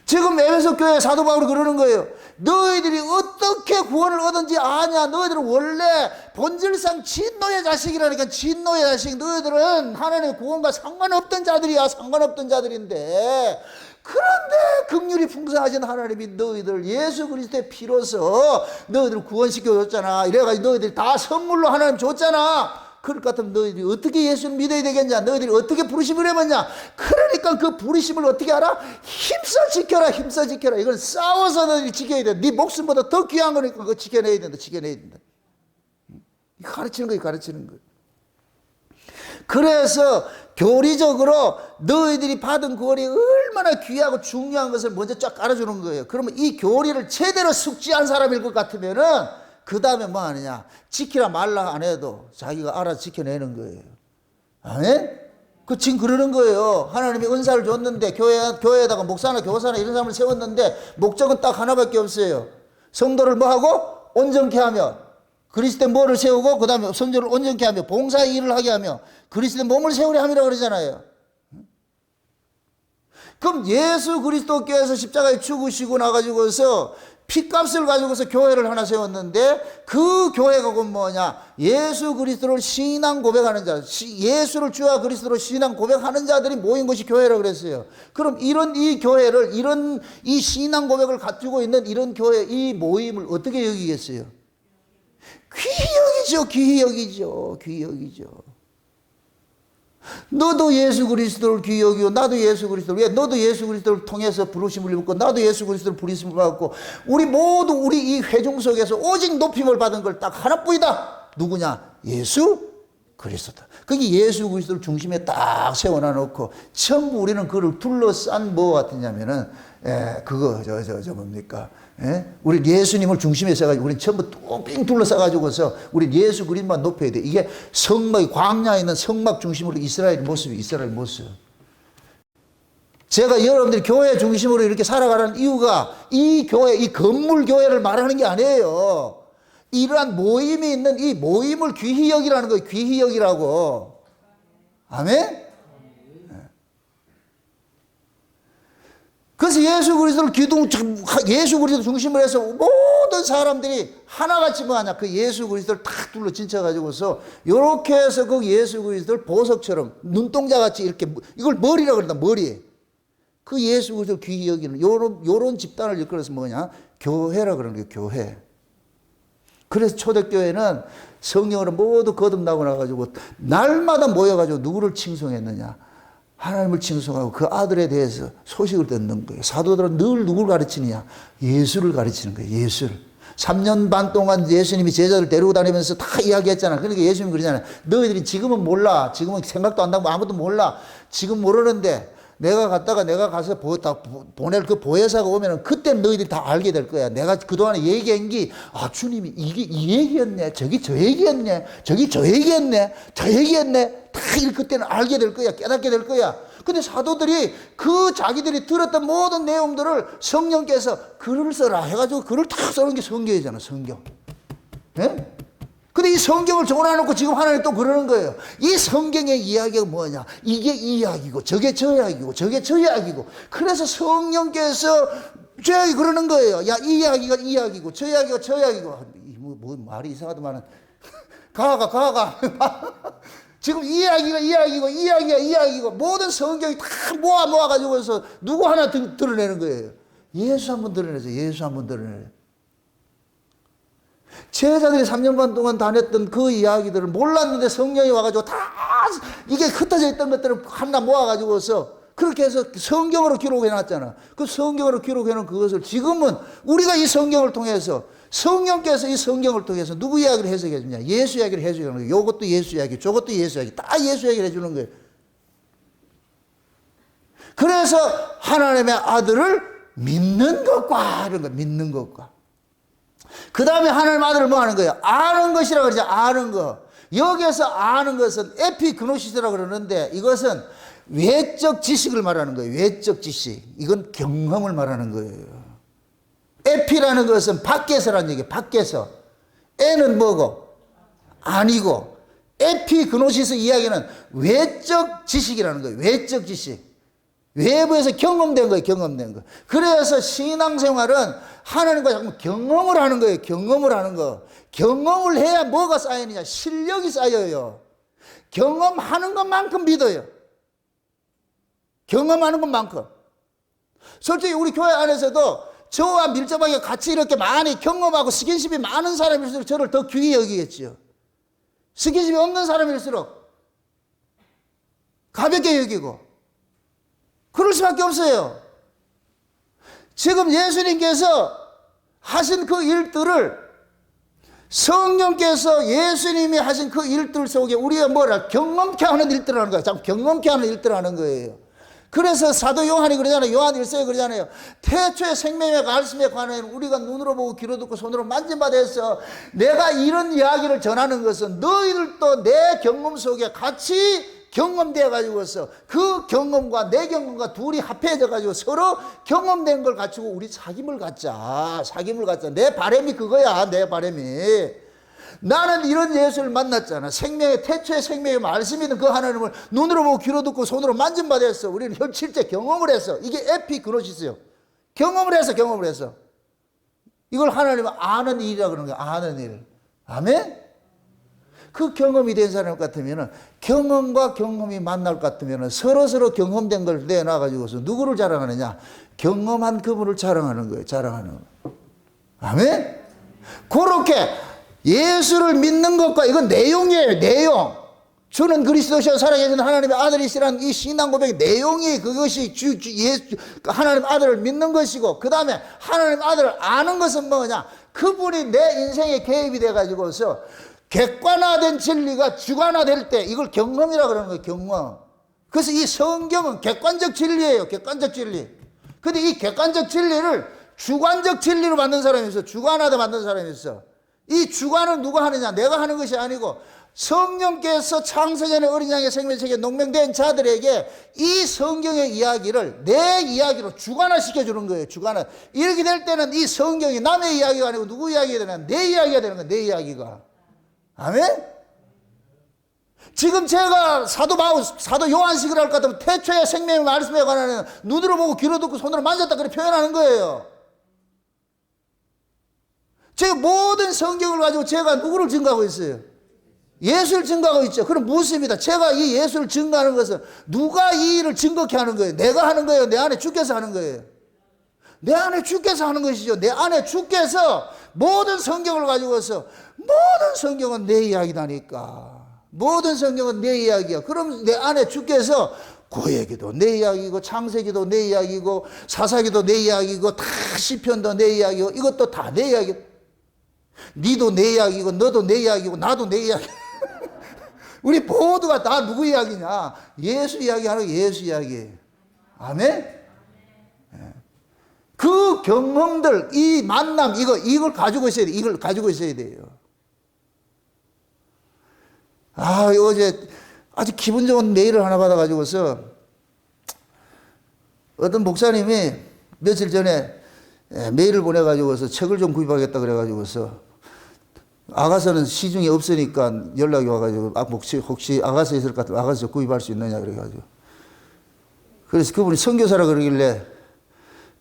지금 에베소 교회 사도 바울이 그러는 거예요. 너희들이 어떻게 구원을 얻은지 아냐? 너희들은 원래 본질상 진노의 자식이라니까. 진노의 자식. 너희들은 하나님의 구원과 상관없던 자들이야. 상관없던 자들인데 그런데 긍휼이 풍성하신 하나님이 너희들 예수 그리스도의 피로서 너희들 구원시켜줬잖아. 이래가지고 너희들이 다 선물로 하나님 줬잖아. 그럴 것 같으면 너희들이 어떻게 예수를 믿어야 되겠냐? 너희들이 어떻게 부르심을 해봤냐? 그러니까 그 부르심을 어떻게 알아? 힘써 지켜라. 힘써 지켜라. 이건 싸워서 너희들이 지켜야 돼. 네 목숨보다 더 귀한 거니까 그거 지켜내야 된다. 지켜내야 된다. 가르치는 거예요. 가르치는 거예요. 그래서 교리적으로 너희들이 받은 구원이 얼마나 귀하고 중요한 것을 먼저 쫙 깔아주는 거예요. 그러면 이 교리를 제대로 숙지한 사람일 것 같으면은 그 다음에 뭐 하느냐? 지키라 말라 안 해도 자기가 알아서 지켜내는 거예요. 아멘? 지금 그러는 거예요. 하나님이 은사를 줬는데 교회에다가 목사나 교사나 이런 사람을 세웠는데 목적은 딱 하나밖에 없어요. 성도를 뭐 하고? 온전케 하며 그리스도의 뭐를 세우고 그 다음에 성도를 온전케 하며 봉사의 일을 하게 하며 그리스도의 몸을 세우려 함이라고 그러잖아요. 그럼 예수 그리스도께서 십자가에 죽으시고 나가지고서 피값을 가지고서 교회를 하나 세웠는데 그 교회가 뭐냐? 예수 그리스도를 신앙 고백하는 자, 예수를 주와 그리스도로 신앙 고백하는 자들이 모인 것이 교회라고 그랬어요. 그럼 이 교회를 이 신앙 고백을 가지고 있는 이런 교회 이 모임을 어떻게 여기겠어요? 귀히 여기죠. 귀히 여기죠. 귀히 여기죠. 너도 예수 그리스도를 귀히 여기고 나도 예수 그리스도를 왜 너도 예수 그리스도를 통해서 부르심을 입고 나도 예수 그리스도를 부르심을 받고 우리 모두 우리 이 회중 속에서 오직 높임을 받은 걸 딱 하나뿐이다. 누구냐? 예수 그리스도다. 그게 예수 그리스도를 중심에 딱 세워놔 놓고 전부 우리는 그를 둘러싼 뭐 같으냐면은 그거 뭡니까? 우리 예수님을 중심에 써가지고 우리 전부 삥 둘러싸가지고서 우리 예수 그리스도만 높여야 돼. 이게 성막이 광야에 있는 성막 중심으로 이스라엘 모습이 이스라엘 모습. 제가 여러분들이 교회 중심으로 이렇게 살아가는 이유가 이 교회, 이 건물 교회를 말하는 게 아니에요. 이러한 모임이 있는 이 모임을 귀히 여기라는 거예요. 귀히 여기라고. 아멘? 그래서 예수 그리스도 중심으로 해서 모든 사람들이 하나같이 뭐하냐? 그 예수 그리스도를 탁 둘러 진쳐가지고서 이렇게 해서 그 예수 그리스도를 보석처럼 눈동자같이 이렇게 이걸 머리라고 그런다. 머리. 그 예수 그리스도를 귀히 여기는 요런 집단을 일컬어서 뭐냐? 교회라 그러는 거예요. 교회. 그래서 초대교회는 성령으로 모두 거듭나고 나가지고 날마다 모여가지고 누구를 칭송했느냐? 하나님을 칭송하고 그 아들에 대해서 소식을 듣는 거예요. 사도들은 늘 누구를 가르치느냐? 예수를 가르치는 거예요. 예수를. 3년 반 동안 예수님이 제자들 데리고 다니면서 다 이야기했잖아. 그러니까 예수님이 그러잖아요. 너희들이 지금은 몰라. 지금은 생각도 안 나고 아무도 몰라. 지금 모르는데 내가 가서 보낼 그 보혜사가 오면은 그때 너희들이 다 알게 될 거야. 내가 그동안에 얘기한 게, 아, 주님이 이게 이 얘기였네. 저기 저 얘기였네. 저기 저 얘기했네. 저 얘기했네. 다 그때는 알게 될 거야. 깨닫게 될 거야. 근데 사도들이 그 자기들이 들었던 모든 내용들을 성령께서 글을 써라 해가지고 글을 다 써놓은 게 성경이잖아, 성경. 예? 근데 이 성경을 적어놔놓고 지금 하나님 또 그러는 거예요. 이 성경의 이야기가 뭐냐? 이게 이 이야기고, 저게 저 이야기고, 저게 저 이야기고. 그래서 성령께서 저 이야기 그러는 거예요. 야, 이 이야기가 이 이야기고, 저 이야기가 저 이야기고. 뭐 말이 이상하더만은. 가가. 지금 이 이야기가 이 이야기고, 이 이야기가 이 이야기고, 모든 성경이 다 모아가지고서 누구 하나 드러내는 거예요. 예수 한번 드러내세요. 예수 한번 드러내요. 제자들이 3년 반 동안 다녔던 그 이야기들을 몰랐는데 성령이 와가지고 다 이게 흩어져 있던 것들을 하나 모아가지고서 그렇게 해서 성경으로 기록해놨잖아. 그 성경으로 기록해놓은 그것을 지금은 우리가 이 성경을 통해서 성령께서 이 성경을 통해서 누구 이야기를 해석해 주냐? 예수 이야기를 해주는 거예요. 이것도 예수 이야기, 저것도 예수 이야기, 다 예수 이야기를 해주는 거예요. 그래서 하나님의 아들을 믿는 것과 이런 거, 믿는 것과. 그 다음에 하나님 아들을 뭐 하는 거예요? 아는 것이라고 그러죠. 아는 거. 여기에서 아는 것은 에피그노시스라고 그러는데 이것은 외적 지식을 말하는 거예요. 외적 지식. 이건 경험을 말하는 거예요. 에피라는 것은 밖에서라는 얘기예요. 밖에서. 에는 뭐고? 아니고. 에피그노시스 이야기는 외적 지식이라는 거예요. 외적 지식. 외부에서 경험된 거예요. 경험된 거. 그래서 신앙생활은 하나님과 자꾸 경험을 하는 거예요. 경험을 하는 거. 경험을 해야 뭐가 쌓이느냐? 실력이 쌓여요. 경험하는 것만큼 믿어요. 경험하는 것만큼. 솔직히 우리 교회 안에서도 저와 밀접하게 같이 이렇게 많이 경험하고 스킨십이 많은 사람일수록 저를 더 귀히 여기겠죠. 스킨십이 없는 사람일수록 가볍게 여기고 그럴 수밖에 없어요. 지금 예수님께서 하신 그 일들을 성령께서 예수님이 하신 그 일들 속에 우리가 뭐라 경험케 하는 일들을 하는 거예요. 참 경험케 하는 일들을 하는 거예요. 그래서 사도 요한이 그러잖아요. 요한 1서에 그러잖아요. 태초의 생명의 말씀에 관하여 우리가 눈으로 보고 귀로 듣고 손으로 만진 바 되었어. 내가 이런 이야기를 전하는 것은 너희들도 내 경험 속에 같이 경험되어 가지고서 그 경험과 내 경험과 둘이 합해져 가지고 서로 경험된 걸 가지고 우리 사귐을 갖자. 사귐을 갖자. 내 바람이 그거야. 내 바람이. 나는 이런 예수를 만났잖아. 생명의 태초의 생명의 말씀이든 그 하나님을 눈으로 보고 귀로 듣고 손으로 만진 바 됐어. 우리는 실제 경험을 했어. 이게 에피그노시스요. 경험을 해서. 이걸 하나님은 아는 일이라고 그러는 거야. 아는 일. 아멘? 그 경험이 된 사람 같으면 경험과 경험이 만날 것 같으면 서로 경험된 걸 내놔가지고서 누구를 자랑하느냐? 경험한 그분을 자랑하는 거예요. 자랑하는 거. 아멘? 그렇게 예수를 믿는 것과 이건 내용이에요. 내용. 주는 그리스도시여 살아계신 하나님의 아들이시라는 이 신앙 고백의 내용이 그것이 하나님 아들을 믿는 것이고 그 다음에 하나님 아들을 아는 것은 뭐냐? 그분이 내 인생에 개입이 돼가지고서 객관화된 진리가 주관화될 때 이걸 경험이라고 그러는 거예요. 경험. 그래서 이 성경은 객관적 진리예요. 객관적 진리. 근데 이 객관적 진리를 주관적 진리로 만든 사람이 있어. 주관화돼 만든 사람이 있어. 이 주관을 누가 하느냐? 내가 하는 것이 아니고 성령께서 창세전에 어린 양의 생명책에 농명된 자들에게 이 성경의 이야기를 내 이야기로 주관화시켜 주는 거예요. 주관화. 이렇게 될 때는 이 성경이 남의 이야기가 아니고 누구 이야기가 되냐? 내 이야기가 되는 거야. 내 이야기가. 아멘? 지금 제가 사도 요한식을 할 것 같으면 태초의 생명의 말씀에 관한 눈으로 보고 귀로 듣고 손으로 만졌다 그렇게 표현하는 거예요. 제가 모든 성경을 가지고 제가 누구를 증거하고 있어요? 예수를 증거하고 있죠. 그럼 묻습니다. 제가 이 예수를 증거하는 것은 누가 이 일을 증거케 하는 거예요? 내가 하는 거예요? 내 안에 주께서 하는 거예요? 내 안에 주께서 하는 것이죠. 내 안에 주께서 모든 성경을 가지고서 모든 성경은 내 이야기다니까. 모든 성경은 내 이야기야. 그럼 내 안에 주께서 구약기도 내 이야기고 창세기도 내 이야기고 사사기도 내 이야기고 다 시편도 내 이야기고 이것도 다 내 이야기. 니도 내 이야기고 너도 내 이야기고 나도 내 이야기. 우리 모두가 다 누구 이야기냐? 예수 이야기하는 예수 이야기. 아멘? 그 경험들, 이 만남, 이걸 가지고 있어야 돼. 이걸 가지고 있어야 돼요. 어제 아주 기분 좋은 메일을 하나 받아가지고서 어떤 목사님이 며칠 전에 메일을 보내가지고서 책을 좀 구입하겠다 그래가지고서 아가서는 시중에 없으니까 연락이 와가지고 혹시 아가서 있을 것 같으면 아가서 구입할 수 있느냐 그래가지고 그래서 그분이 선교사라 그러길래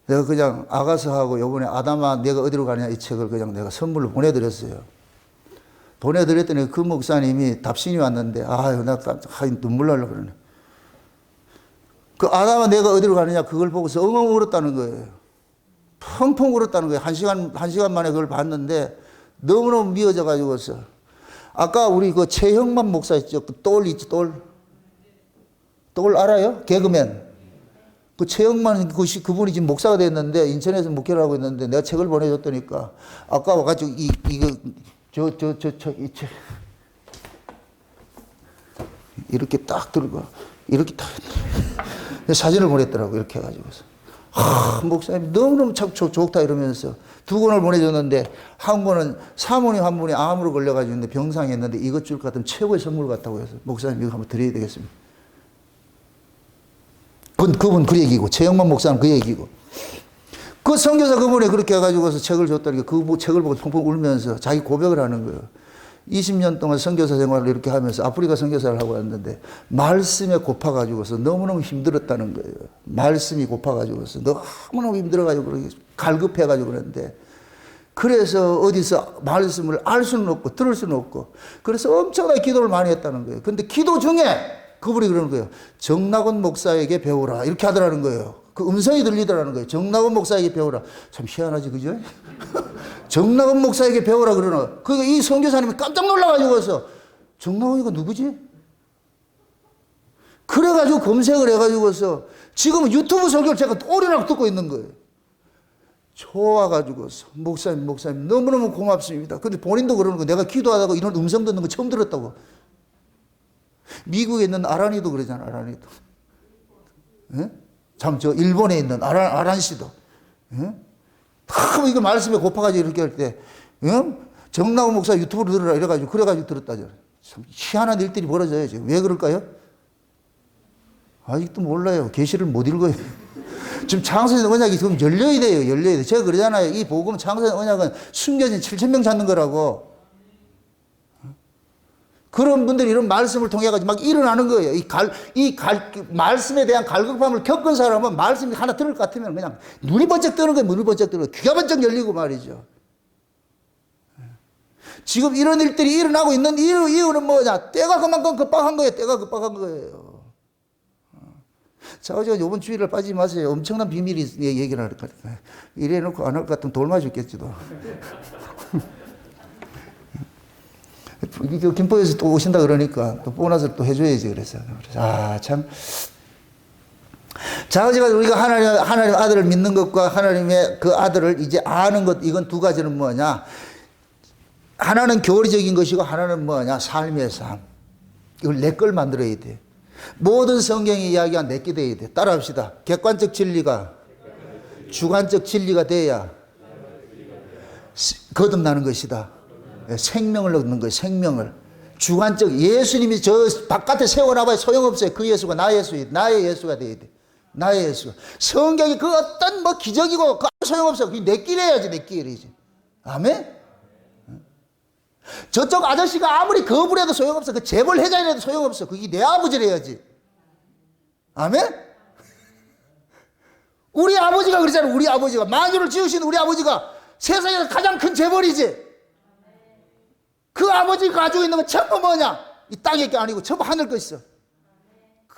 내가 그냥 아가서하고 요번에 아담아 내가 어디로 가냐 이 책을 그냥 내가 선물로 보내드렸어요. 보내드렸더니 그 목사님이 답신이 왔는데 나 눈물 날라 그러네. 그 아담아 내가 어디로 가느냐 그걸 보고서 엉엉 울었다는 거예요. 펑펑 울었다는 거예요. 한 시간 만에 그걸 봤는데 너무너무 미워져 가지고서 아까 우리 그 최형만 목사 있죠. 그 똘 있지 똘 알아요? 개그맨. 그 최영만 그분이 지금 목사가 됐는데 인천에서 목회를 하고 있는데 내가 책을 보내줬더니까 아까 와가지고 이렇게 딱 들고 이렇게 딱 사진을 보냈더라고 이렇게 해가지고서 목사님 너무너무 참 좋다 이러면서 두 권을 보내줬는데 한 권은 사모님 한 분이 암으로 걸려가지고 있는데 병상했는데 이것 줄 것 같으면 최고의 선물 같다고 해서 목사님 이거 한번 드려야 되겠습니다. 그분 그 얘기고 최영만 목사는 그 얘기고 그 선교사 그분이 그렇게 해가지고서 책을 줬다니까 그 책을 보고 펑펑 울면서 자기 고백을 하는 거예요. 20년 동안 선교사 생활을 이렇게 하면서 아프리카 선교사를 하고 왔는데 말씀에 고파가지고서 너무너무 힘들었다는 거예요. 말씀이 고파가지고서 너무너무 힘들어가지고 갈급해가지고 그러는데 그래서 어디서 말씀을 알 수는 없고 들을 수는 없고 그래서 엄청나게 기도를 많이 했다는 거예요. 근데 기도 중에 그분이 그러는 거예요. 정낙원 목사에게 배우라. 이렇게 하더라는 거예요. 그 음성이 들리더라는 거예요. 정낙원 목사에게 배우라. 참 희한하지, 그죠? 정낙원 목사에게 배우라 그러나. 그러니까 이 선교사님이 깜짝 놀라가지고서 정낙원이가 누구지? 그래가지고 검색을 해가지고서 지금은 유튜브 설교를 제가 오래나 듣고 있는 거예요. 좋아가지고서 목사님 너무너무 고맙습니다. 근데 본인도 그러는 거 내가 기도하다가 이런 음성 듣는 거 처음 들었다고. 미국에 있는 아란이도 그러잖아, 아란이도. 예? 참, 일본에 있는 아란 씨도. 예? 다 이거 말씀에 고파가지고 이렇게 할 때, 정나우 목사 유튜브로 들으라 이래가지고, 그래가지고 들었다죠. 참 희한한 일들이 벌어져요, 지금. 왜 그럴까요? 아직도 몰라요. 계시를 못 읽어요. 지금 창세전 언약이 지금 열려야 돼요. 제가 그러잖아요. 이 복음 창세전 언약은 숨겨진 7,000명 찾는 거라고. 그런 분들이 이런 말씀을 통해가지고 막 일어나는 거예요. 말씀에 대한 갈급함을 겪은 사람은 말씀이 하나 들을 것 같으면 그냥 눈이 번쩍 뜨는 거예요. 눈이 번쩍 뜨는 거예요. 귀가 번쩍 열리고 말이죠. 지금 이런 일들이 일어나고 있는 이유는 뭐냐? 때가 그만큼 급박한 거예요. 때가 급박한 거예요. 자, 어제 이번 주일을 빠지지 마세요. 엄청난 비밀이 얘기를 할 거니까. 이래 놓고 안 할 것 같으면 돌 맞아 죽겠지도. 김포에서 또 오신다 그러니까 또 보너스를 또 해줘야지 그래서 참. 자, 어제가 우리가 하나님 아들을 믿는 것과 하나님의 그 아들을 이제 아는 것, 이건 두 가지는 뭐냐? 하나는 교리적인 것이고 하나는 뭐냐? 삶의 삶. 이걸 내 걸 만들어야 돼. 모든 성경이 이야기한 내게 돼야 돼. 따라합시다. 객관적 진리가 주관적 진리가 돼야 거듭나는 것이다. 생명을 얻는 거예요. 생명을. 주관적 예수님이 저 바깥에 세워놔봐야 소용없어요. 그 예수가 나의 예수가 돼야 돼. 나의 예수가. 성경이 그 어떤 뭐 기적이고 그 소용없어. 그게 내 길이야지, 내 길이지. 아멘? 저쪽 아저씨가 아무리 거부를 해도 소용없어. 그 재벌 회장이라도 소용없어. 그게 내 아버지를 해야지. 아멘? 우리 아버지가 그러잖아요. 우리 아버지가. 만유를 지으신 우리 아버지가 세상에서 가장 큰 재벌이지. 그 아버지가 가지고 있는 건 전부 뭐냐? 이 땅의 게 아니고 전부 하늘 거 있어.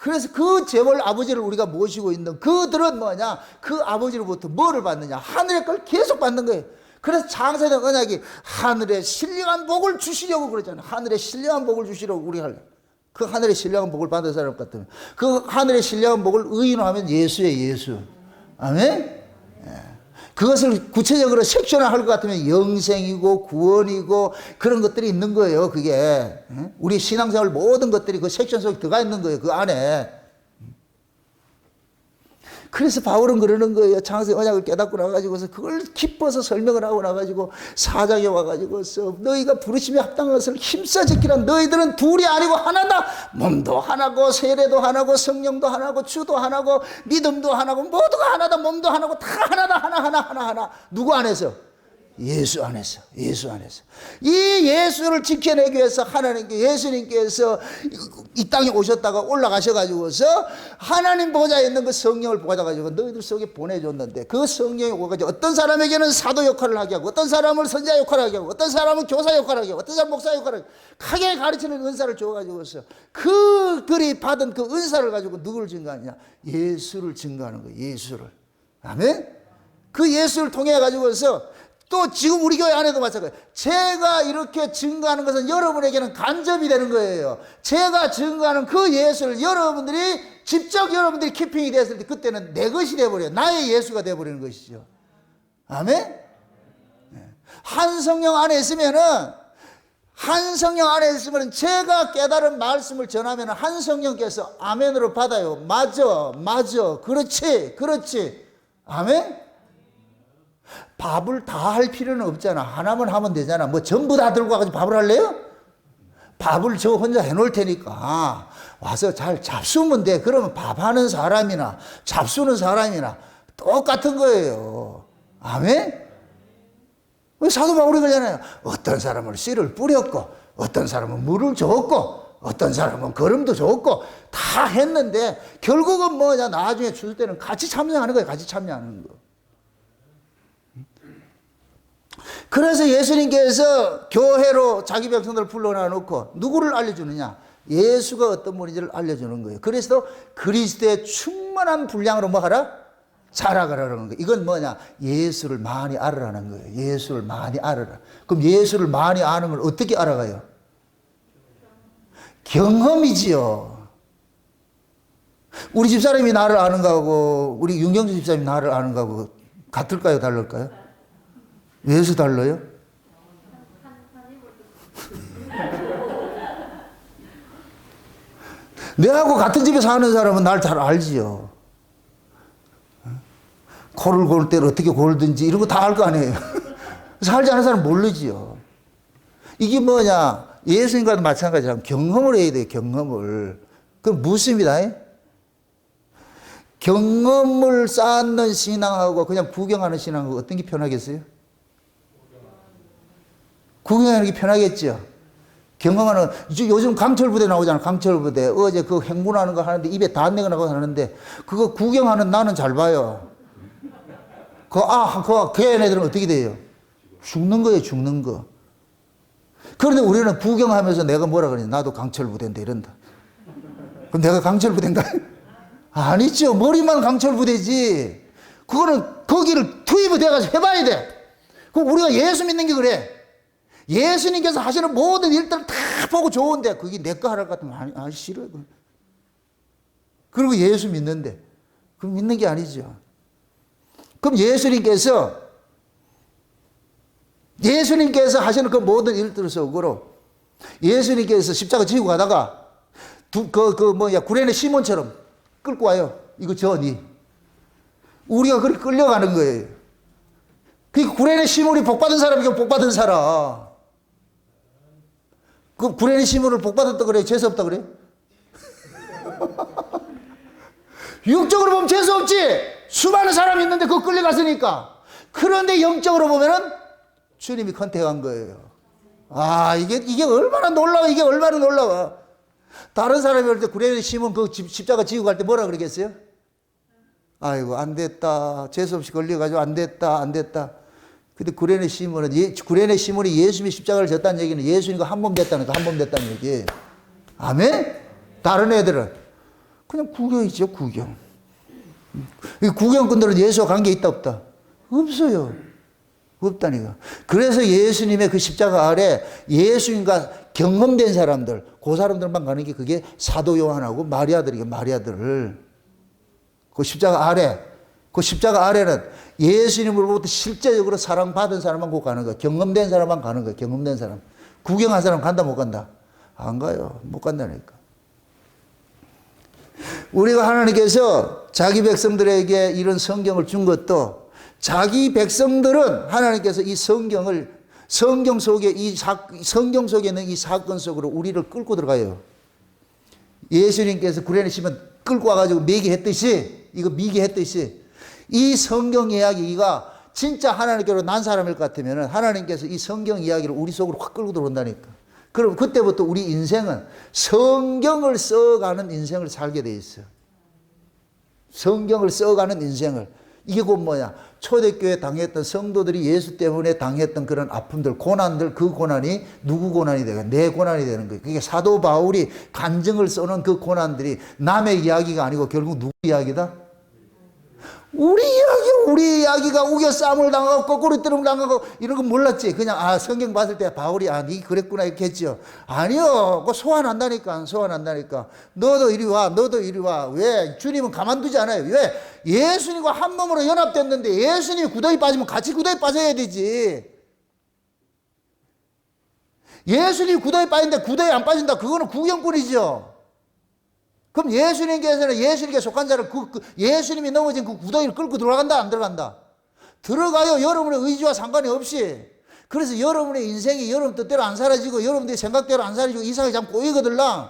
그래서 그 재벌 아버지를 우리가 모시고 있는 그들은 뭐냐? 그 아버지로부터 뭐를 받느냐? 하늘의 걸 계속 받는 거예요. 그래서 장세된 언약이 하늘의 신령한 복을 주시려고 그러잖아요. 하늘의 신령한 복을 주시려고 우리가 그 하늘의 신령한 복을 받은 사람 같으면 그 하늘의 신령한 복을 의인화하면 예수예요, 예수. 아멘? 그것을 구체적으로 섹션화할 것 같으면 영생이고 구원이고 그런 것들이 있는 거예요. 그게 우리 신앙생활 모든 것들이 그 섹션 속에 들어가 있는 거예요. 그 안에. 그래서 바울은 그러는 거예요. 창세 언약을 깨닫고 나가지고서 그걸 기뻐서 설명을 하고 나가지고 사장에 와가지고서 너희가 부르심에 합당한 것을 힘써 지키라. 너희들은 둘이 아니고 하나다. 몸도 하나고 세례도 하나고 성령도 하나고 주도 하나고 믿음도 하나고 모두가 하나다. 몸도 하나고 다 하나다. 하나. 누구 안에서? 예수 안에서. 예수 안에서. 이 예수를 지켜내기 위해서 하나님께 예수님께서 이 땅에 오셨다가 올라가셔가지고서 하나님 보좌에 있는 그 성령을 받아가지고 너희들 속에 보내줬는데 그 성령이 오가지고 어떤 사람에게는 사도 역할을 하게 하고 어떤 사람을 선지자 역할을 하게 하고 어떤 사람은 교사 역할을 하게 하고 어떤 사람은 목사 역할을 하게 하고 크게 가르치는 은사를 줘가지고서 그들이 받은 그 은사를 가지고 누구를 증거하느냐? 예수를 증거하는 거예요. 예수를. 아멘? 그 예수를 통해 가지고서 또 지금 우리 교회 안에도 마찬가지예요. 제가 이렇게 증거하는 것은 여러분에게는 간접이 되는 거예요. 제가 증거하는 그 예수를 여러분들이 직접 여러분들이 키핑이 됐을 때 그때는 내 것이 되어버려요. 나의 예수가 되어버리는 것이죠. 아멘? 한 성령 안에 있으면은 한 성령 안에 있으면 제가 깨달은 말씀을 전하면 한 성령께서 아멘으로 받아요. 맞아. 그렇지. 아멘? 밥을 다 할 필요는 없잖아. 하나만 하면 되잖아. 뭐 전부 다 들고 와가지고 밥을 할래요? 밥을 저 혼자 해놓을 테니까 와서 잘 잡수면 돼. 그러면 밥하는 사람이나 잡수는 사람이나 똑같은 거예요. 아멘? 사도 바울이 그러잖아요. 어떤 사람은 씨를 뿌렸고 어떤 사람은 물을 줬고 어떤 사람은 걸음도 줬고 다 했는데 결국은 뭐냐? 나중에 줄 때는 같이 참여하는 거예요. 같이 참여하는 거. 그래서 예수님께서 교회로 자기 백성들을 불러놔 놓고 누구를 알려주느냐? 예수가 어떤 분인지를 알려주는 거예요. 그래서 그리스도의 충만한 분량으로 뭐 하라? 자라가라는 거예요. 이건 뭐냐? 예수를 많이 알으라는 거예요. 예수를 많이 알아라. 그럼 예수를 많이 아는 걸 어떻게 알아가요? 경험이지요. 우리 집사람이 나를 아는 거하고 우리 윤경수 집사람이 나를 아는 거하고 같을까요? 다를까요? 왜서 달라요? 내하고 같은 집에 사는 사람은 날 잘 알지요. 코를 골 때를 어떻게 골든지 이런 거 다 알 거 아니에요. 살지 않은 사람은 모르지요. 이게 뭐냐? 예수님과도 마찬가지로 경험을 해야 돼요. 경험을. 그럼 묻습니다. 경험을 쌓는 신앙하고 그냥 구경하는 신앙하고 어떤 게 편하겠어요? 구경하는 게 편하겠죠. 경험하는, 요즘 강철부대 나오잖아. 강철부대. 어제 그 행군하는 거 하는데 입에 다 내고 나가고 하는데 그거 구경하는 나는 잘 봐요. 그 걔네들은 어떻게 돼요? 죽는 거예요, 죽는 거. 그런데 우리는 구경하면서 내가 뭐라 그러냐. 나도 강철부대인데 이런다. 그럼 내가 강철부대인가? 아니죠. 머리만 강철부대지. 그거는 거기를 투입이 돼가지고 해봐야 돼. 그럼 우리가 예수 믿는 게 그래. 예수님께서 하시는 모든 일들을 다 보고 좋은데 그게 내 거 하라고 같으면 싫어요. 그리고 예수 믿는데 그럼 믿는 게 아니죠. 그럼 예수님께서 하시는 그 모든 일들 속으로 예수님께서 십자가 지고 가다가 구레네 시몬처럼 끌고 와요. 이거 저니 우리가 그렇게 끌려가는 거예요. 그 구레네 시몬이 복받은 사람이고 복받은 사람. 그 구레네 시몬을 복받았다 그래? 재수없다 그래? 육적으로 보면 재수없지. 수많은 사람이 있는데 그거 끌려갔으니까. 그런데 영적으로 보면은 주님이 컨택한 거예요. 이게 얼마나 놀라워. 이게 얼마나 놀라워. 다른 사람이 올 때 구레네 시몬 그 십자가 지고 갈 때 뭐라 그러겠어요? 아이고 안 됐다. 재수없이 걸려가지고 안 됐다. 근데 구레네 시몬이 예수님이 십자가를 졌다는 얘기는 예수님과 한 몸 됐다는 얘기. 아멘? 다른 애들은. 그냥 구경이죠, 구경. 이 구경꾼들은 예수와 관계 있다, 없다? 없어요. 없다니까. 그래서 예수님의 그 십자가 아래 예수님과 경험된 사람들, 그 사람들만 가는 게 그게 사도 요한하고 마리아들이게, 마리아들. 그 십자가 아래, 그 십자가 아래는 예수님으로부터 실제적으로 사랑받은 사람만 곧 가는 거야. 경험된 사람만 가는 거야. 경험된 사람. 구경한 사람 간다, 못 간다? 안 가요. 못 간다니까. 우리가 하나님께서 자기 백성들에게 이런 성경을 준 것도 자기 백성들은 하나님께서 이 성경을 성경 속에 성경 속에 있는 이 사건 속으로 우리를 끌고 들어가요. 예수님께서 구레네 시면 끌고 와가지고 매기했듯이, 이거 미기했듯이 이 성경 이야기가 진짜 하나님께로 난 사람일 것 같으면 하나님께서 이 성경 이야기를 우리 속으로 확 끌고 들어온다니까. 그럼 그때부터 우리 인생은 성경을 써가는 인생을 살게 돼 있어요. 성경을 써가는 인생을. 이게 곧 뭐냐? 초대교회 당했던 성도들이 예수 때문에 당했던 그런 아픔들, 고난들, 그 고난이 누구 고난이 되고 내 고난이 되는 거예요. 그게 사도 바울이 간증을 써놓은 그 고난들이 남의 이야기가 아니고 결국 누구 이야기다? 우리 이야기가 우겨 싸움을 당하고 거꾸로 뜨름 당하고 이런 거 몰랐지. 그냥 성경 봤을 때 바울이 니 그랬구나 이렇게 했죠. 아니요. 그거 소환한다니까. 너도 이리 와. 왜? 주님은 가만두지 않아요. 왜? 예수님과 한 몸으로 연합됐는데 예수님이 구덩이 빠지면 같이 구덩이 빠져야 되지. 예수님이 구덩이 빠진데 구덩이 안 빠진다. 그거는 구경꾼이죠. 그럼 예수님께서는 예수님께 속한 자를 예수님이 넘어진 그 구덩이를 끌고 들어간다, 안 들어간다? 들어가요. 여러분의 의지와 상관이 없이. 그래서 여러분의 인생이 여러분 뜻대로 안 사라지고 여러분들의 생각대로 안 사라지고 이상하게 자꾸 꼬이거들랑.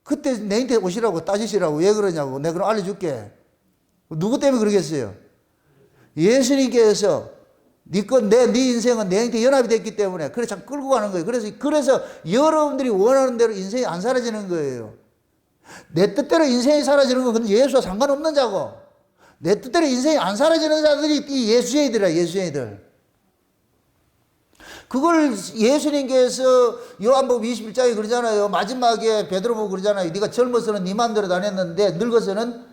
그때 내한테 오시라고 따지시라고. 왜 그러냐고. 내가 그럼 알려줄게. 누구 때문에 그러겠어요? 예수님께서 네 인생은 내한테 연합이 됐기 때문에 그래 자꾸 끌고 가는 거예요. 그래서 여러분들이 원하는 대로 인생이 안 사라지는 거예요. 내 뜻대로 인생이 사라지는 건 예수와 상관없는 자고, 내 뜻대로 인생이 안 사라지는 자들이 이 예수쟁이들이야, 예수쟁이들. 그걸 예수님께서 요한복음 21장에 그러잖아요. 마지막에 베드로 보고 그러잖아요. 네가 젊어서는 네 마음대로 다녔는데 늙어서는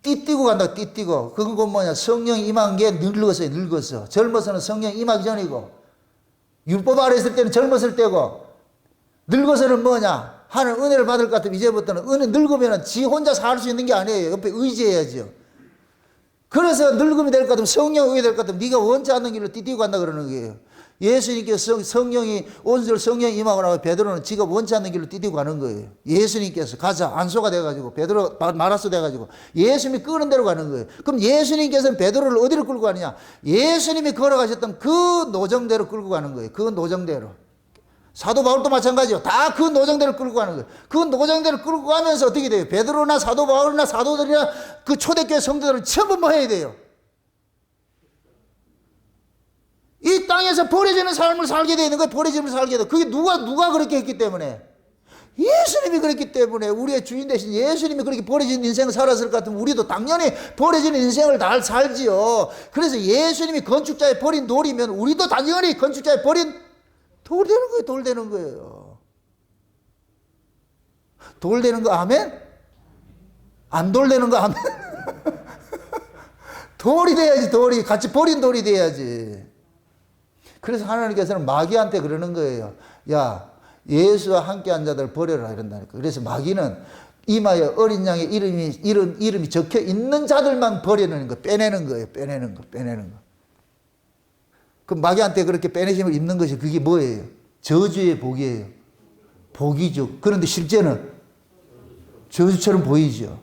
띠띠고 간다, 띠띠고. 그건 뭐냐? 성령이 임한 게 늙었어요, 늙었어. 젊어서는 성령이 임하기 전이고, 율법 아래 있을 때는 젊었을 때고, 늙어서는 뭐냐? 하나님 은혜를 받을 것 같으면 이제부터는 늙으면 지 혼자 살 수 있는 게 아니에요. 옆에 의지해야죠. 그래서 늙음이 될 것 같으면 성령 의해 될 것 같으면 네가 원치 않는 길로 뛰뛰고 간다 그러는 거예요. 예수님께서 성령이 온수를 성령이 임하고 나면 베드로는 지가 원치 않는 길로 뛰뛰고 가는 거예요. 예수님께서 가자 안소가 돼가지고 베드로 마라소 돼가지고 예수님이 끄는 대로 가는 거예요. 그럼 예수님께서는 베드로를 어디로 끌고 가느냐? 예수님이 걸어가셨던 그 노정대로 끌고 가는 거예요. 그 노정대로. 사도 바울도 마찬가지요. 다 그 노정대로 끌고 가는 거예요. 그 노정대로 끌고 가면서 어떻게 돼요? 베드로나 사도 바울이나 사도들이나 그 초대교회 성도들을 전부 뭐 해야 돼요? 이 땅에서 버려지는 삶을 살게 되는 거예요. 버려짐을 살게 돼. 그게 누가 그렇게 했기 때문에? 예수님이 그랬기 때문에. 우리의 주인 대신 예수님이 그렇게 버려진 인생을 살았을 것 같으면 우리도 당연히 버려지는 인생을 잘 살지요. 그래서 예수님이 건축자의 버린 돌이면 우리도 당연히 건축자의 버린 돌 되는 거예요. 돌 되는 거예요. 돌 되는 거 아멘? 안 돌 되는 거 아멘? 돌이 돼야지. 돌이 같이 버린 돌이 돼야지. 그래서 하나님께서는 마귀한테 그러는 거예요. 야, 예수와 함께한 자들 버려라 이런다니까. 그래서 마귀는 이마에 어린 양의 이름이 적혀 있는 자들만 버리는 거, 빼내는 거예요. 빼내는 거. 그 마귀한테 그렇게 빼내심을 입는 것이 그게 뭐예요? 저주의 복이에요. 복이죠. 그런데 실제는 저주처럼 보이죠.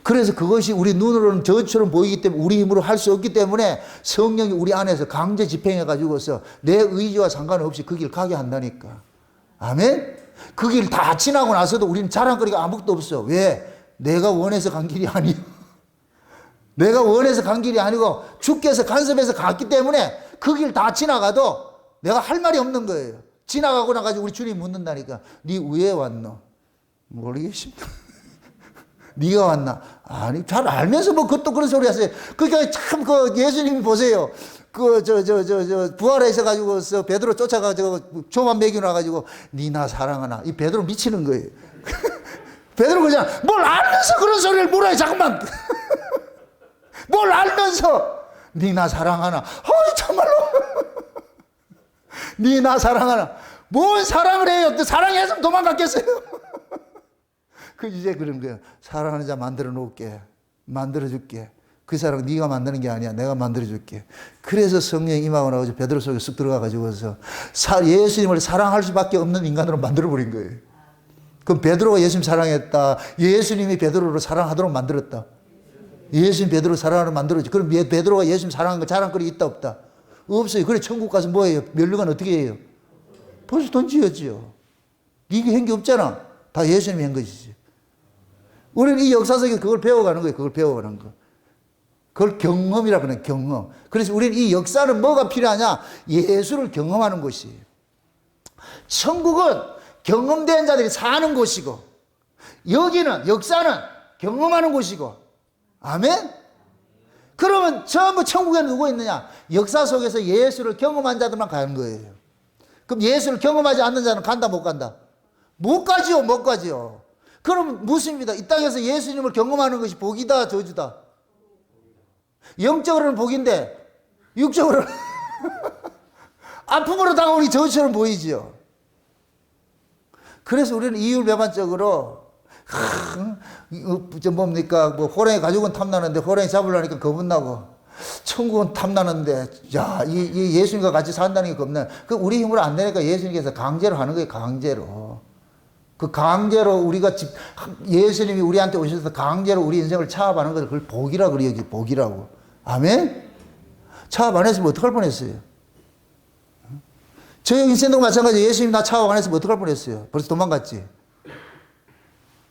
그래서 그것이 우리 눈으로는 저주처럼 보이기 때문에 우리 힘으로 할 수 없기 때문에 성령이 우리 안에서 강제 집행해 가지고서 내 의지와 상관없이 그 길 가게 한다니까. 아멘? 그 길 다 지나고 나서도 우리는 자랑거리가 아무것도 없어. 왜? 내가 원해서 간 길이 아니요. 내가 원해서 간 길이 아니고 주께서 간섭해서 갔기 때문에 그 길 다 지나가도 내가 할 말이 없는 거예요. 지나가고 나가지고 우리 주님 묻는다니까. 네 왜 왔노? 모르겠습니다. 네가 왔나? 아니, 잘 알면서 뭐 그것도 그런 소리 하세요. 그러니까 참 예수님이 보세요. 부활해 있어가지고 베드로 쫓아가지고 조만 먹여 놔가지고 니 나 사랑하나? 이 베드로 미치는 거예요. 베드로 그러잖아. 뭘 알면서 그런 소리를 물어요. 잠깐만. 뭘 알면서 니 나 사랑하나? 어이 참말로. 니 나 사랑하나? 뭔 사랑을 해요? 또 사랑했으면 도망갔겠어요. 그 이제 그런 거야. 사랑하는 자 만들어 놓을게. 만들어 줄게. 그 사랑 네가 만드는 게 아니야. 내가 만들어 줄게. 그래서 성령이 임하고 나서 베드로 속에 쑥 들어가 가지고서 예수님을 사랑할 수밖에 없는 인간으로 만들어 버린 거예요. 그럼 베드로가 예수님 사랑했다. 예수님이 베드로를 사랑하도록 만들었다. 예수님 베드로 사랑하도록 만들었지. 그럼 베드로가 예수님 사랑한 거 자랑거리 있다 없다? 없어요. 그래 천국 가서 뭐예요? 멸류관 어떻게 해요? 벌써 돈 지었지요. 이게 한 게 없잖아. 다 예수님이 한 것이지. 우리는 이 역사 속에 그걸 배워가는 거예요. 그걸 배워가는 거. 그걸 경험이라 그러는 경험. 그래서 우리는 이 역사는 뭐가 필요하냐? 예수를 경험하는 것이에요. 천국은 경험된 자들이 사는 곳이고, 여기는 역사는 경험하는 곳이고, 아멘? 그러면 전부 천국에는 누구 있느냐? 역사 속에서 예수를 경험한 자들만 가는 거예요. 그럼 예수를 경험하지 않는 자는 간다 못 간다? 못 가지요. 못 가지요. 그럼 무엇입니다? 이 땅에서 예수님을 경험하는 것이 복이다 저주다? 영적으로는 복인데 육적으로는 아픔으로 다가오니 저주처럼 보이지요. 그래서 우리는 이율배반적으로 뭡니까? 뭐 호랑이 가죽은 탐나는데 호랑이 잡으려니까 겁은 나고, 천국은 탐나는데 이 예수님과 같이 산다는 게 겁나. 그 우리 힘으로 안 되니까 예수님께서 강제로 하는 거예요. 강제로. 그 강제로 우리가 예수님이 우리한테 오셔서 강제로 우리 인생을 차압하는 것을 그걸 복이라고 그래요. 복이라고. 아멘? 차압 안 했으면 어떡할 뻔했어요? 저 인생도 마찬가지예요. 예수님이 나 차압 안 했으면 어떡할 뻔했어요? 벌써 도망갔지.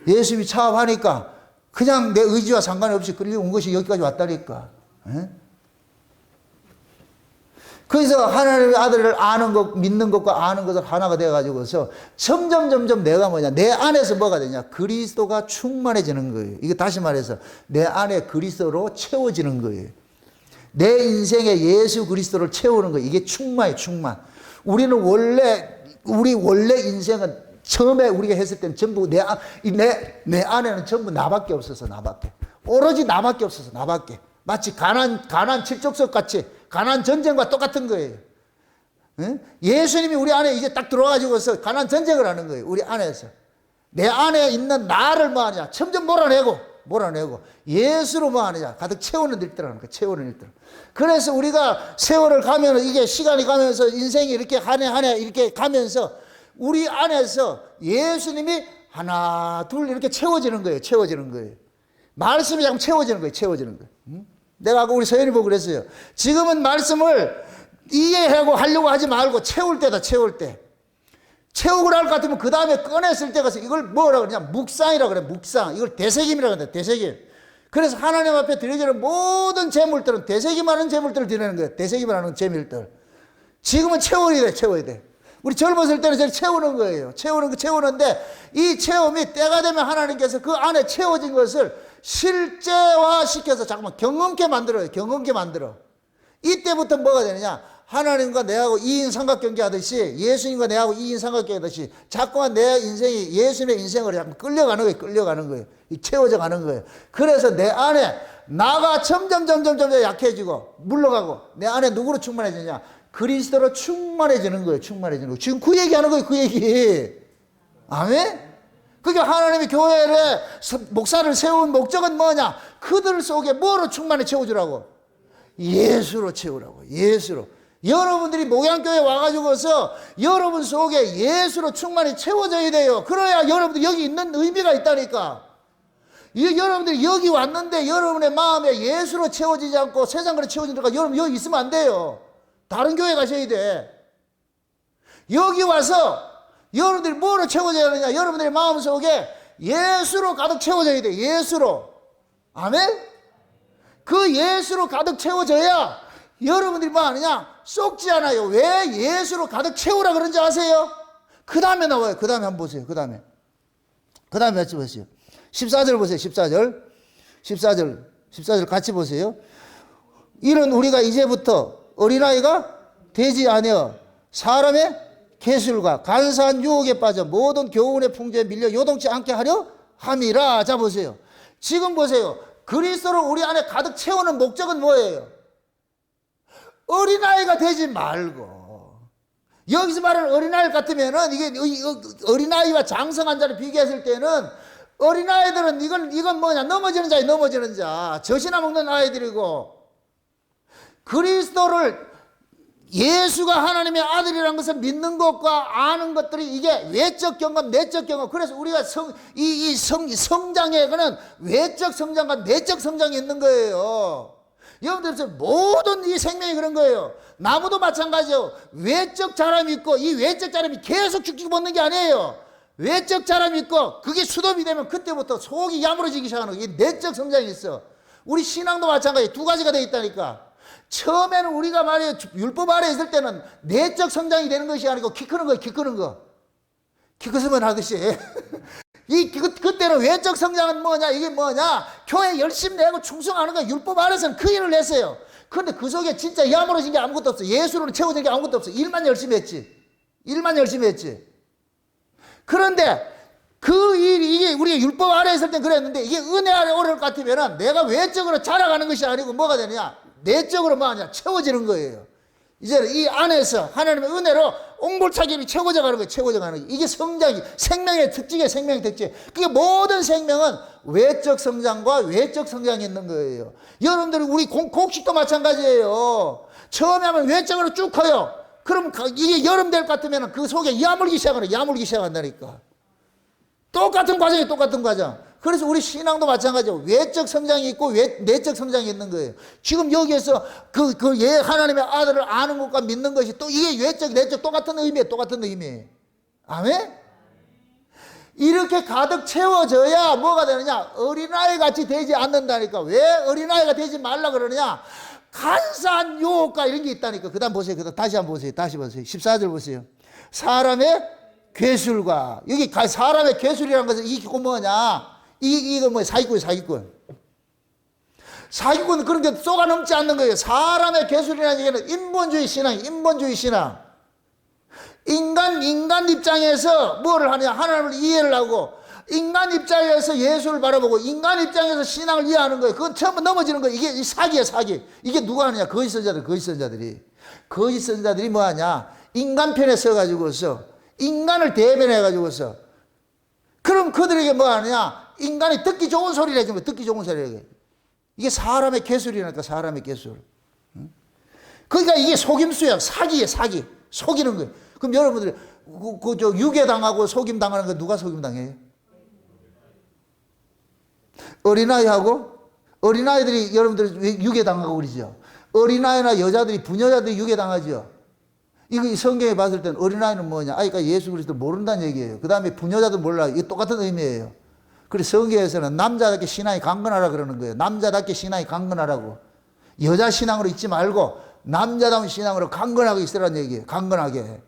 예수님이 차압하니까 그냥 내 의지와 상관없이 끌려온 것이 여기까지 왔다니까. 에? 그래서 하나님의 아들을 아는 것, 믿는 것과 아는 것을 하나가 되어가지고서 점점 내가 뭐냐, 내 안에서 뭐가 되냐, 그리스도가 충만해지는 거예요. 이거 다시 말해서 내 안에 그리스도로 채워지는 거예요. 내 인생에 예수 그리스도를 채우는 거예요. 이게 충만이에요. 충만. 우리 원래 인생은 처음에 우리가 했을 때는 전부 내 안에는 전부 나밖에 없어서, 나밖에. 오로지 나밖에 없어서, 나밖에. 마치 가난 칠족석 같이, 가난 전쟁과 똑같은 거예요. 응? 예수님이 우리 안에 이제 딱 들어와가지고서 가난 전쟁을 하는 거예요. 우리 안에서. 내 안에 있는 나를 뭐 하냐? 점점 몰아내고, 예수로 뭐 하느냐? 가득 채우는 일들 하는 거예요. 채우는 일들. 그래서 우리가 세월을 가면, 이게 시간이 가면서 인생이 이렇게 하네 이렇게 가면서 우리 안에서 예수님이 하나, 둘 이렇게 채워지는 거예요. 채워지는 거예요. 말씀이 자꾸 채워지는 거예요. 채워지는 거예요. 응? 내가 아까 우리 서연이 보고 그랬어요. 지금은 말씀을 이해하고 하려고 하지 말고 채울 때다, 채울 때. 채우고 날 것 같으면 그 다음에 꺼냈을 때 가서 이걸 뭐라 그러냐? 묵상이라고 그래, 묵상. 이걸 되새김이라고 한다, 되새김. 그래서 하나님 앞에 드려지는 모든 재물들은 되새김하는 재물들을 드리는 거예요. 되새김하는 재물들. 지금은 채워야 돼, 채워야 돼. 우리 젊었을 때는 저를 채우는 거예요. 채우는데 이 체험이 때가 되면 하나님께서 그 안에 채워진 것을 실제화시켜서 잠깐만 경험케 만들어요. 경험케 만들어. 이때부터 뭐가 되느냐? 하나님과 내하고 이인 삼각관계 하듯이, 예수님과 내하고 이인 삼각관계 하듯이 자꾸만 내 인생이 예수님의 인생으로 자꾸 끌려가는 거예요. 채워져 가는 거예요. 그래서 내 안에 나가 점점 약해지고 물러가고, 내 안에 누구로 충만해지냐? 그리스도로 충만해지는 거예요. 충만해지는 거예요. 지금 그 얘기하는 거예요. 그 얘기. 아멘? 그게 하나님이 교회에 목사를 세운 목적은 뭐냐? 그들 속에 뭐로 충만히 채워주라고? 예수로 채우라고. 예수로. 여러분들이 목양교회에 와가지고서 여러분 속에 예수로 충만히 채워져야 돼요. 그래야 여러분들 여기 있는 의미가 있다니까. 여러분들이 여기 왔는데 여러분의 마음에 예수로 채워지지 않고 세상으로 채워지니까 여러분 여기 있으면 안 돼요. 다른 교회 가셔야 돼. 여기 와서 여러분들이 뭐로 채워져야 하느냐? 여러분들의 마음속에 예수로 가득 채워져야 돼. 예수로. 아멘? 그 예수로 가득 채워져야 여러분들이 뭐 하느냐? 썩지 않아요. 왜 예수로 가득 채우라 그런지 아세요? 그 다음에 나와요. 그 다음에 한번 보세요. 그 다음에 같이 보세요. 14절 보세요. 14절 같이 보세요. 이는 우리가 이제부터 어린아이가 되지 아니하여 사람의 계술과 간사한 유혹에 빠져 모든 교훈의 풍조에 밀려 요동치 않게 하려 함이라. 자 보세요. 지금 보세요. 그리스도를 우리 안에 가득 채우는 목적은 뭐예요? 어린아이가 되지 말고, 여기서 말하는 어린아이 같으면은 이게 어린아이와 장성한 자를 비교했을 때는 어린아이들은 이건 뭐냐? 넘어지는 자야, 넘어지는 자. 젖이나 먹는 아이들이고, 그리스도를 예수가 하나님의 아들이라는 것을 믿는 것과 아는 것들이 이게 외적 경험, 내적 경험. 그래서 우리가 성장에 그는 외적 성장과 내적 성장이 있는 거예요. 여러분들 모든 이 생명이 그런 거예요. 나무도 마찬가지예요. 외적 자람이 있고, 이 외적 자람이 계속 쭉쭉 뻗는 게 아니에요. 외적 자람이 있고 그게 수dom이 되면 그때부터 속이 야무러지기 시작하는 거예요. 이게 내적 성장이 있어. 우리 신앙도 마찬가지예요. 두 가지가 되어 있다니까. 처음에는 우리가 말이에요, 율법 아래 있을 때는 내적 성장이 되는 것이 아니고 키 크는 거예요. 키 크는 거. 키 크으면 하듯이. 그때는 외적 성장은 뭐냐? 이게 뭐냐? 교회 열심히 내고 충성하는 거. 율법 아래서는 그 일을 냈어요. 그런데 그 속에 진짜 야무러진 게 아무것도 없어. 예수로 채워진 게 아무것도 없어. 일만 열심히 했지. 일만 열심히 했지. 그런데 그 일이, 이게 우리가 율법 아래 있을 땐 그랬는데, 이게 은혜 아래 오를 것 같으면 내가 외적으로 자라가는 것이 아니고 뭐가 되느냐? 내적으로 뭐하냐? 채워지는 거예요. 이제 이 안에서 하나님의 은혜로 옹골차기를 채워져 가는 거예요. 채워져 가는 거예요. 이게 성장이, 생명의 특징이에요. 생명의 특징. 그게 모든 생명은 외적 성장과 외적 성장이 있는 거예요. 여러분들이 우리 곡식도 마찬가지예요. 처음에 하면 외적으로 쭉 커요. 그럼 이게 여름 될 것 같으면 그 속에 야물기 시작하는, 야물기 시작한다니까. 똑같은 과정이에요. 똑같은 과정. 그래서 우리 신앙도 마찬가지예요. 외적 성장이 있고 내적 성장이 있는 거예요. 지금 여기에서 하나님의 아들을 아는 것과 믿는 것이 또 이게 외적, 내적 똑같은 의미예요. 똑같은 의미예요. 아멘? 이렇게 가득 채워져야 뭐가 되느냐? 어린아이 같이 되지 않는다니까. 왜 어린아이가 되지 말라 그러느냐? 간사한 유혹과 이런 게 있다니까. 그 다음 보세요. 그 다음 다시 한번 보세요. 다시 보세요. 14절 보세요. 사람의 괴술과, 여기 사람의 괴술이라는 것은 이게 뭐냐? 이거 뭐야? 사기꾼, 사기꾼. 사기꾼은 그런 게 쏘가 넘지 않는 거예요. 사람의 괴술이라는 얘기는 인본주의 신앙, 인본주의 신앙. 인간 입장에서 뭐를 하냐? 하나님을 이해를 하고, 인간 입장에서 예수를 바라보고, 인간 입장에서 신앙을 이해하는 거예요. 그건 처음 넘어지는 거예요. 이게 사기예요, 사기. 이게 누가 하느냐? 거짓 선자들, 거짓 선자들이. 거짓 선자들이 뭐 하냐? 인간 편에 서가지고서, 인간을 대변해가지고서, 그럼 그들에게 뭐 하느냐? 인간이 듣기 좋은 소리를 해주는 거예요. 듣기 좋은 소리를 해요. 이게 사람의 개술이라니까, 사람의 개술. 그러니까 이게 속임수야. 사기예요, 사기. 속이는 거예요. 그럼 여러분들이, 유괴당하고 속임당하는 거 누가 속임당해요? 어린아이들이 여러분들 유괴당하고 그러죠. 어린아이나 여자들이, 부녀자들이 유괴당하죠. 이거 성경에 봤을 때는 어린아이는 뭐냐? 그러니까 예수 그리스도 모른다는 얘기예요. 그 다음에 부녀자도 몰라. 이게 똑같은 의미예요. 그래서 성경에서는 남자답게 신앙이 강건하라 그러는 거예요. 남자답게 신앙이 강건하라고. 여자 신앙으로 있지 말고 남자다운 신앙으로 강건하게 있으라는 얘기예요. 강건하게.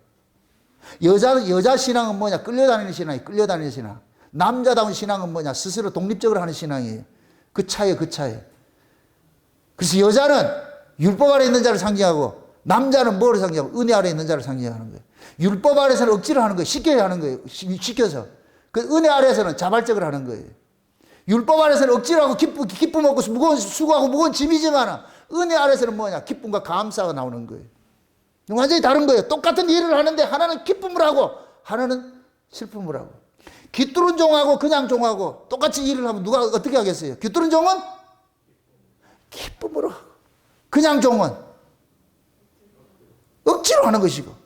여자 신앙은 뭐냐? 끌려다니는 신앙이에요. 끌려다니는 신앙. 남자다운 신앙은 뭐냐? 스스로 독립적으로 하는 신앙이에요. 그 차이에요. 그 차이. 그래서 여자는 율법 아래 있는 자를 상징하고, 남자는 뭐를 상징하고? 은혜 아래 있는 자를 상징하는 거예요. 율법 아래서는 억지로 하는 거예요. 시켜야 하는 거예요. 시켜서. 그 은혜 아래에서는 자발적으로 하는 거예요. 율법 아래서는 억지로 하고 기쁨 없고 무거운 수고하고 무거운 짐이지만, 은혜 아래서는 뭐냐? 기쁨과 감사가 나오는 거예요. 완전히 다른 거예요. 똑같은 일을 하는데 하나는 기쁨을 하고 하나는 슬픔을 하고. 귀뚫은 종하고 그냥 종하고 똑같이 일을 하면 누가 어떻게 하겠어요? 귀뚫은 종은 기쁨으로 하고, 그냥 종은 억지로 하는 것이고.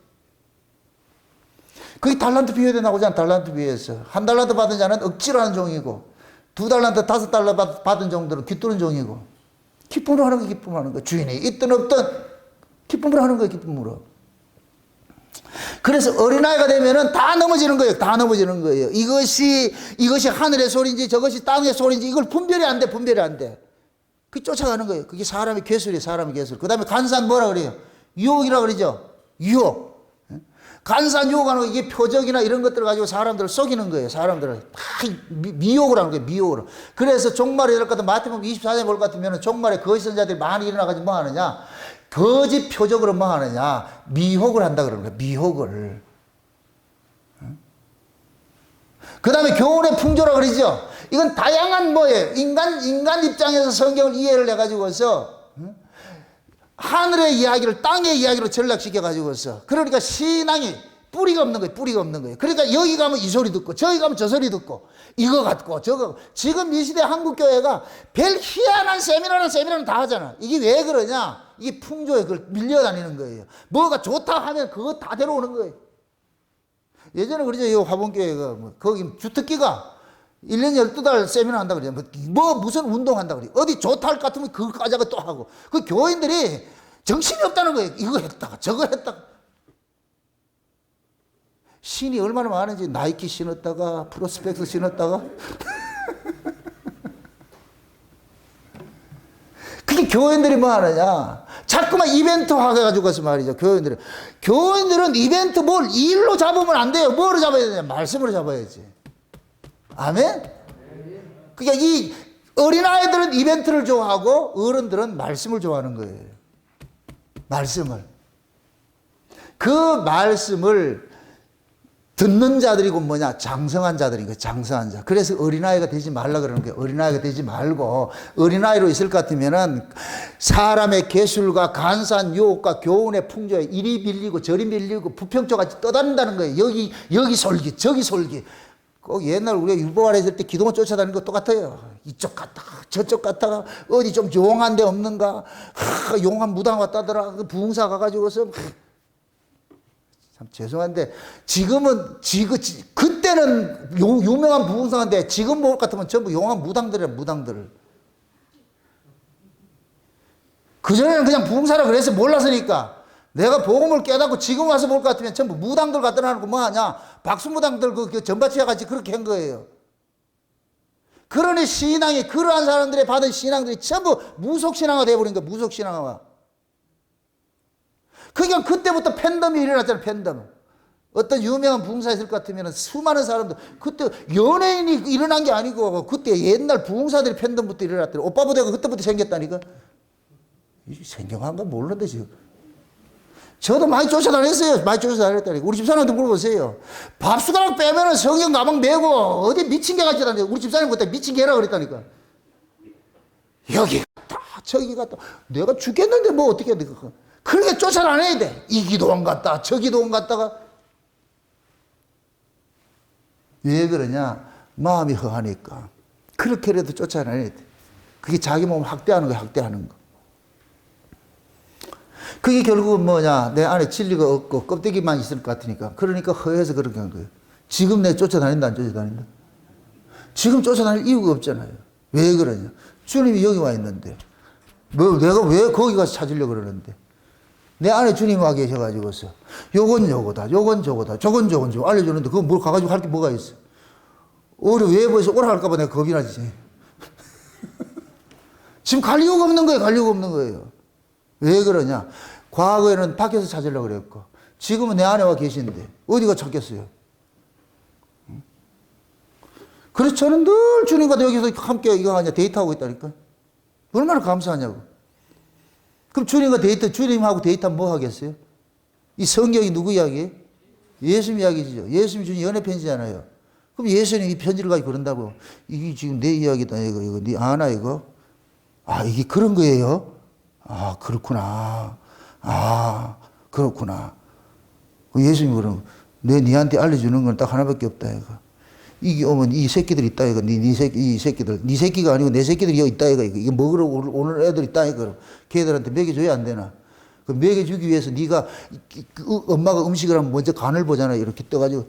그게 달란트 비유에 나오잖아. 달란트 비유에서 한 달란트 받은 자는 억지로 하는 종이고, 2달란트 5달란트 받은 종들은 귀뚫은 종이고. 기쁨으로 하는 거, 기쁨으로 하는 거. 주인이 있든 없든 기쁨으로 하는 거예요. 기쁨으로. 그래서 어린아이가 되면은 다 넘어지는 거예요. 다 넘어지는 거예요. 이것이 하늘의 소리인지 저것이 땅의 소리인지 이걸 분별이 안 돼. 분별이 안 돼. 그 쫓아가는 거예요. 그게 사람의 괴술이에요. 사람의 괴술. 그 다음에 간사한 뭐라 그래요? 유혹이라고 그러죠. 유혹. 간사한 유혹하는 거, 이게 표적이나 이런 것들을 가지고 사람들을 속이는 거예요. 사람들을 미혹을 하는 거예요. 미혹을. 그래서 종말에 이럴 것 같은 마태복음 24장에 볼 것 같으면 종말에 거짓 선자들이 많이 일어나가지고 뭐 하느냐? 거짓 표적으로 뭐 하느냐? 미혹을 한다 그러는 거예요. 미혹을. 그 다음에 교훈의 풍조라고 그러죠. 이건 다양한 뭐예요? 인간 입장에서 성경을 이해를 해가지고서 하늘의 이야기를 땅의 이야기로 전락시켜가지고서 그러니까 신앙이 뿌리가 없는 거예요. 뿌리가 없는 거예요. 그러니까 여기 가면 이 소리 듣고 저기 가면 저 소리 듣고 이거 같고 저거. 지금 이 시대 한국교회가 별 희한한 세미나는 다 하잖아. 이게 왜 그러냐? 이게 풍조에 그걸 밀려다니는 거예요. 뭐가 좋다 하면 그거 다 데려오는 거예요. 예전에 그러죠. 이 화봉교회가 거기 주특기가 1년 12달 세미나 한다 그러죠. 무슨 운동한다 그래요. 어디 좋다 할 것 같으면 그거 까자고 또 하고. 그 교인들이 정신이 없다는 거예요. 이거 했다가 저거 했다가. 신이 얼마나 많은지 나이키 신었다가 프로스펙스 신었다가 그게 교인들이 뭐 하느냐 자꾸만 이벤트 화해가지고 가서 말이죠. 교인들은 이벤트 뭘 일로 잡으면 안 돼요. 뭐로 잡아야 되냐? 말씀으로 잡아야지. 아멘? 그러니까 이 어린아이들은 이벤트를 좋아하고 어른들은 말씀을 좋아하는 거예요. 말씀을. 그 말씀을 듣는 자들이고 뭐냐? 장성한 자들인 거예요. 장성한 자. 그래서 어린아이가 되지 말라 그러는 거예요. 어린아이가 되지 말고 어린아이로 있을 것 같으면은 사람의 계술과 간사한 유혹과 교훈의 풍조에 이리 밀리고 저리 밀리고 부평초같이 떠다닌다는 거예요. 여기 솔기 저기 솔기. 꼭 옛날 우리가 율법아래 있을 때 기도만 쫓아다니는 거 똑같아요. 이쪽 갔다가 저쪽 갔다가 어디 좀 용한 데 없는가? 용한 무당 왔다더라. 그 부흥사 가가지고서 참 죄송한데 지금은 그때는 유명한 부흥사인데 지금 볼 것 같으면 전부 용한 무당들이야. 무당들. 그전에는 그냥 부흥사라 그래서 몰랐으니까 내가 복음을 깨닫고 지금 와서 볼 것 같으면 전부 무당들 갖다 놓고 뭐 하냐? 박수무당들 그 전바치와 같이 그렇게 한 거예요. 그러니 신앙이 그러한 사람들의 받은 신앙들이 전부 무속신앙화 되어버린 거예요. 무속신앙화. 그러니까 그때부터 팬덤이 일어났잖아요. 팬덤. 어떤 유명한 부흥사 있을 것 같으면 수많은 사람들 그때 연예인이 일어난 게 아니고 그때 옛날 부흥사들이 팬덤부터 일어났더래. 오빠 부대가 그때부터 생겼다니까. 생경한 건 모르는데 지금. 저도 많이 쫓아다녔어요. 많이 쫓아다녔다니까. 우리 집사람한테 물어보세요. 밥숟가락 빼면은 성경 가방 메고 어디 미친 개 같이 다니까. 우리 집사님 그때 미친 개라 그랬다니까. 여기 갔다 저기 갔다. 내가 죽겠는데 뭐 어떻게 해야 돼. 그렇게 쫓아다녀야 돼. 이 기도원 갔다 저 기도원 갔다가. 왜 그러냐? 마음이 허하니까. 그렇게라도 쫓아다녀야 돼. 그게 자기 몸을 학대하는 거야. 학대하는 거. 그게 결국은 뭐냐? 내 안에 진리가 없고 껍데기만 있을 것 같으니까. 그러니까 허해서 그렇게 한 거예요. 지금 내가 쫓아다닌다 안 쫓아다닌다? 지금 쫓아다닐 이유가 없잖아요. 왜 그러냐? 주님이 여기 와 있는데 내가 왜 거기 가서 찾으려고 그러는데 내 안에 주님 와 계셔가지고서 요건 요거다 요건 저거다 저건 알려주는데 그거 뭘 가가지고 할 게 뭐가 있어? 우리 외부에서 오라 할까 봐 내가 겁이 나지. 지금 갈 이유가 없는 거예요. 갈 이유가 없는 거예요. 왜 그러냐? 과거에는 밖에서 찾으려고 그랬고 지금은 내 안에 와 계신데 어디가 찾겠어요? 그래서 저는 늘 주님과 여기서 함께 이거 하냐 데이트하고 있다니까. 얼마나 감사하냐고. 그럼 주님하고 데이트하면 뭐 하겠어요? 이 성경이 누구 이야기예요? 예수님 이야기죠. 예수님이 주신 연애 편지잖아요. 그럼 예수님이 이 편지를 가지고 그런다고 이게 지금 내 이야기다 이거 네 아나 이거? 아 이게 그런 거예요? 아, 그렇구나. 아, 그렇구나. 예수님이 그러면, 니한테 알려주는 건 딱 하나밖에 없다, 이거. 이게 오면 이 새끼들 있다, 이거. 이 새끼들. 네 새끼가 아니고 내 새끼들이 여기 있다, 이거. 이게 먹으러 오는 애들 있다, 이거. 걔들한테 먹여줘야 안 되나. 그 먹여주기 위해서 네가, 엄마가 음식을 하면 먼저 간을 보잖아. 이렇게 떠가지고,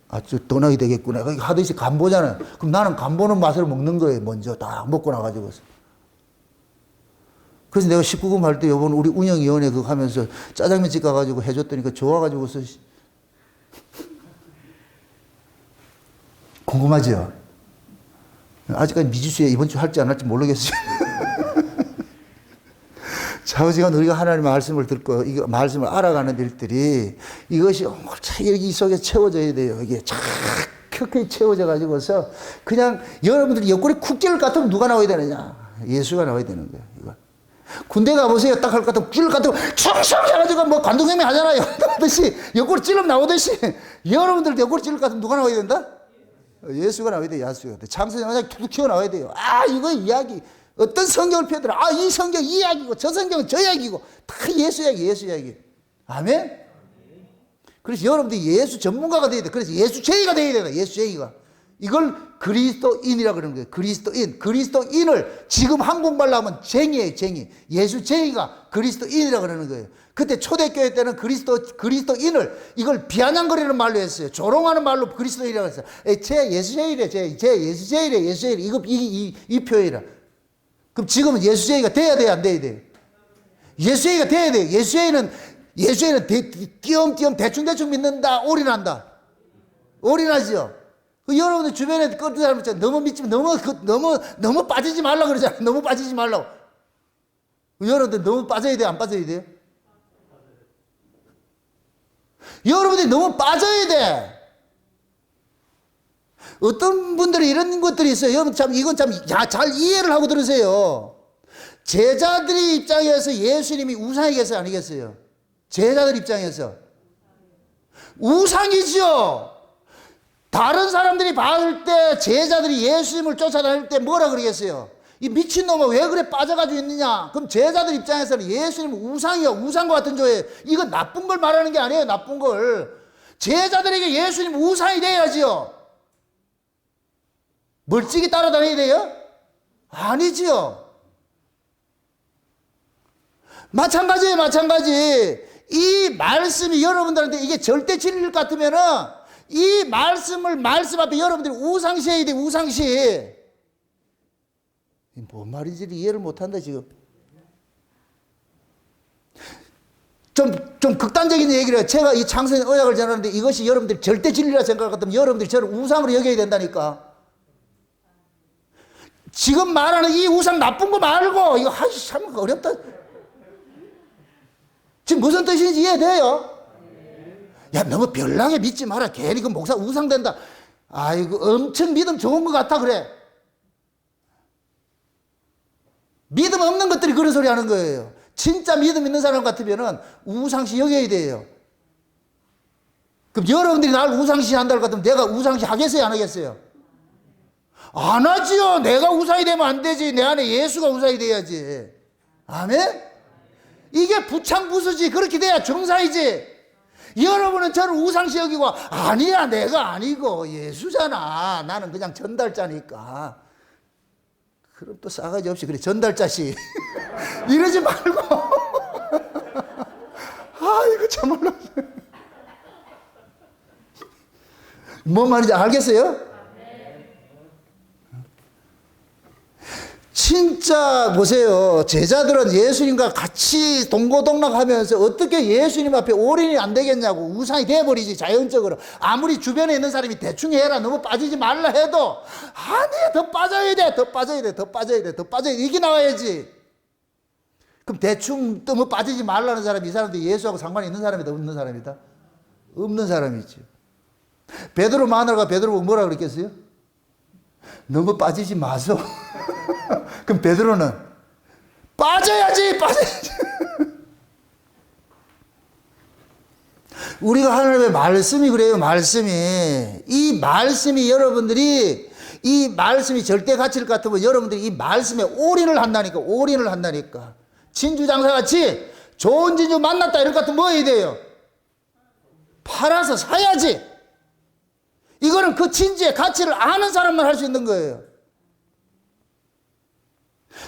아, 더 나게 되겠구나. 하듯이 간 보잖아. 그럼 나는 간 보는 맛을 먹는 거예요, 먼저. 딱 먹고 나가지고서. 그래서 내가 19금 할 때 요번 우리 운영위원회 그거 하면서 짜장면집 가가지고 해줬더니까 좋아가지고서 궁금하죠? 아직까지 미지수에 이번 주 할지 안 할지 모르겠어요. 좌우지간 우리가 하나님의 말씀을 듣고 이 말씀을 알아가는 일들이 이것이 여기 속에 채워져야 돼요. 이게 착 켜켜이 채워져 가지고서 그냥 여러분들이 옆구리 쿡 찔릴 것 같으면 누가 나와야 되느냐? 예수가 나와야 되는 거예요. 이거. 군대 가보세요. 딱 할 것 같으면 찔릴 것 같으면 충성 해가지고 뭐 관동생이 하잖아요. 하듯이 옆구리 찔러 나오듯이 여러분들도 옆구리 찔릴 것 같으면 누가 나와야 된다? 예수가 나와야 돼, 야수가 돼. 창세기 그냥 툭툭 튀어나와야 돼요. 이거 이야기. 어떤 성경을 펴더라. 이 성경 이 이야기고, 저 성경은 저 이야기고. 다 예수 이야기, 예수 이야기. 아멘? 그래서 여러분들이 예수 전문가가 돼야 돼. 그래서 예수 제의가 돼야 되나, 예수 제의가. 이걸 그리스도인이라고 그러는 거예요. 그리스도인. 그리스도인을 지금 한국말로 하면 쟁이에요, 쟁이. 예수 제의가 그리스도인이라고 그러는 거예요. 그때 초대교회 때는 그리스도인을 이걸 비아냥거리는 말로 했어요. 조롱하는 말로 그리스도인이라고 했어요. 제 예수 제의래, 제 예수 제의래, 예수 제의래. 이 표현이라. 그럼 지금은 예수 제의가 돼야 돼야 안 돼야 돼요? 예수 제의가 돼야 돼요. 예수 제의는 띄엄띄엄 대충대충 믿는다, 올인한다. 올인하죠. 여러분들 주변에 그 사람 있잖아요. 너무 믿지만 너무 빠지지 말라고 그러잖아요. 너무 빠지지 말라고. 여러분들 너무 빠져야 돼요? 안 빠져야 돼요? 여러분들이 너무 빠져야 돼. 어떤 분들이 이런 것들이 있어요. 여러분 이건 잘 이해를 하고 들으세요. 제자들의 입장에서 예수님이 우상이겠어요? 아니겠어요? 제자들 입장에서. 우상이죠. 다른 사람들이 봤을 때 제자들이 예수님을 쫓아다닐 때 뭐라 그러겠어요? 이 미친놈아 왜 그래 빠져가지고 있느냐? 그럼 제자들 입장에서는 예수님은 우상이야. 우상과 같은 조예요. 이건 나쁜 걸 말하는 게 아니에요. 나쁜 걸. 제자들에게 예수님 우상이 돼야지요. 멀찍이 따라다녀야 돼요? 아니지요. 마찬가지예요. 마찬가지. 이 말씀이 여러분들한테 이게 절대 진리일 것 같으면은 이 말씀 앞에 여러분들이 우상시해야 돼. 우상시. 뭔 말인지를 이해를 못한다 지금. 좀 극단적인 얘기를 해요. 제가 이 창세기 언약을 전하는데 이것이 여러분들이 절대 진리라 생각하면 여러분들이 저를 우상으로 여겨야 된다니까. 지금 말하는 이 우상 나쁜 거 말고 이거 참 어렵다. 지금 무슨 뜻인지 이해돼요? 야, 너무 별나게 믿지 마라. 괜히 그 목사 우상된다. 아이고, 엄청 믿음 좋은 것 같아, 그래. 믿음 없는 것들이 그런 소리 하는 거예요. 진짜 믿음 있는 사람 같으면은 우상시 여겨야 돼요. 그럼 여러분들이 나를 우상시 한다고 같으면 내가 우상시 하겠어요? 안 하겠어요? 안 하지요. 내가 우상이 되면 안 되지. 내 안에 예수가 우상이 돼야지. 아멘? 이게 부창부수지. 그렇게 돼야 정상이지. 여러분은 저를 우상시 여기고 아니야 내가 아니고 예수잖아. 나는 그냥 전달자니까. 그럼 또 싸가지 없이 그래 전달자시 이러지 말고 이거 참말로 뭔 말인지 알겠어요? 진짜 보세요. 제자들은 예수님과 같이 동고동락하면서 어떻게 예수님 앞에 올인이 안 되겠냐고. 우상이 돼버리지 자연적으로. 아무리 주변에 있는 사람이 대충 해라 너무 빠지지 말라 해도 아니야 더 빠져야 돼. 더 빠져야 돼. 더 빠져야 돼. 더 빠져야 돼. 이게 나와야지. 그럼 대충 너무 빠지지 말라는 사람이 이 사람도 예수하고 상관이 있는 사람이다 없는 사람이다? 없는 사람이죠. 베드로 마누라가 베드로가 뭐라 그랬겠어요? 너무 빠지지 마소. 그럼 베드로는 빠져야지. 우리가 하나님의 말씀이 그래요. 이 말씀이 여러분들이 이 말씀이 절대 가치일 것 같으면 여러분들이 이 말씀에 올인을 한다니까. 진주장사같이 좋은 진주 만났다 이럴 것 같으면 뭐 해야 돼요? 팔아서 사야지. 이거는 그 진주의 가치를 아는 사람만 할 수 있는 거예요.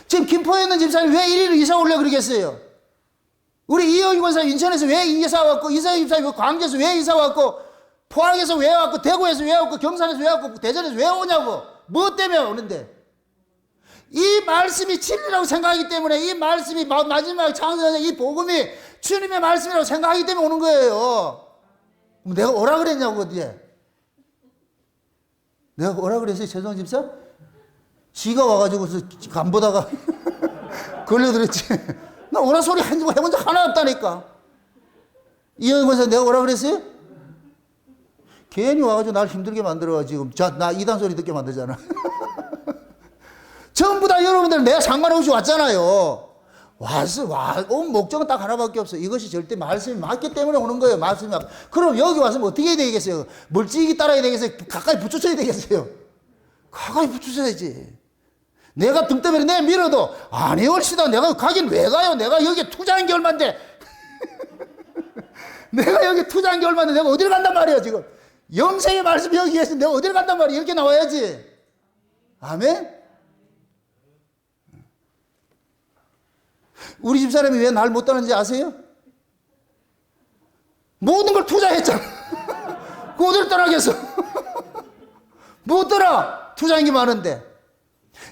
지금 김포에 있는 집사님 왜 이리로 이사 오려고 그러겠어요? 우리 이영희 권사 인천에서 왜 이사 왔고, 이사희 집사님 광주에서 왜 이사 왔고, 포항에서 왜 왔고, 대구에서 왜 왔고, 경산에서 왜 왔고, 대전에서 왜 오냐고. 뭐 때문에 오는데? 이 말씀이 진리라고 생각하기 때문에, 이 말씀이 마지막 창세기 이 복음이 주님의 말씀이라고 생각하기 때문에 오는 거예요. 내가 오라 그랬냐고 어디에? 내가 오라 그랬어요? 최성 집사? 지가 와가지고서 간 보다가 걸려들었지. 나 오라 소리 해본 적 하나 없다니까. 이영희 권사 내가 오라 그랬어요? 괜히 와가지고 날 힘들게 만들어가지고 나 이단 소리 듣게 만들잖아. 전부 다 여러분들 내가 상관없이 왔잖아요. 온 목적은 딱 하나밖에 없어. 이것이 절대 말씀이 맞기 때문에 오는 거예요. 말씀이 그럼 여기 와서 어떻게 해야 되겠어요? 멀찍이 따라야 되겠어요? 가까이 붙여줘야 되겠어요? 가까이 붙여줘야지. 내가 등 때문에 내 밀어도 아니 옳시다. 내가 가긴 왜 가요? 내가 여기 투자한 게 얼만데. 내가 여기 투자한 게 얼만데 내가 어딜 간단 말이에요 지금. 영생의 말씀이 여기 계신 내가 어딜 간단 말이에요. 이렇게 나와야지. 아멘. 우리 집사람이 왜 날 못 따는지 아세요? 모든 걸 투자했잖아. 그 어딜 떠나겠어. 못 떠나. 투자한 게 많은데.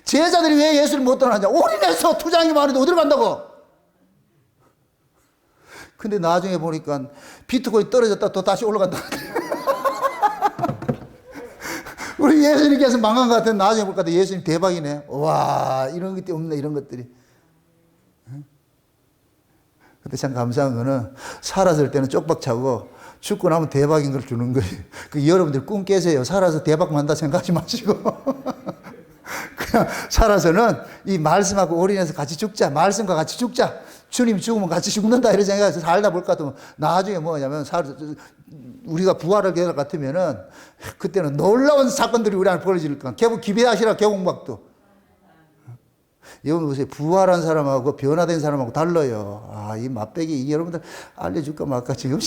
제자들이 왜 예수를 못 떠나냐? 올인해서 투자한 게 많은데 어디로 간다고? 근데 나중에 보니까 비트코인 떨어졌다 또 다시 올라간다. 우리 예수님께서 망한 것 같은 나중에 볼 것 같아. 예수님 대박이네. 와, 이런 것들이 없네, 이런 것들이. 근데 참 감사한 거는 살았을 때는 쪽박차고 죽고 나면 대박인 걸 주는 거예요. 그 여러분들 꿈 깨세요. 살아서 대박 만다 생각하지 마시고. 그냥 살아서는 이 말씀하고 올인해서 같이 죽자. 말씀과 같이 죽자. 주님 죽으면 같이 죽는다. 이런 생각해서 살다 볼 것 같으면 나중에 뭐냐면 우리가 부활할 것 같으면은 그때는 놀라운 사건들이 우리 안에 벌어질 거야. 기대하시라 개공박도. 여러분 보세요. 부활한 사람하고 변화된 사람하고 달라요. 아, 이 맛배기 여러분들 알려줄까 말까 지금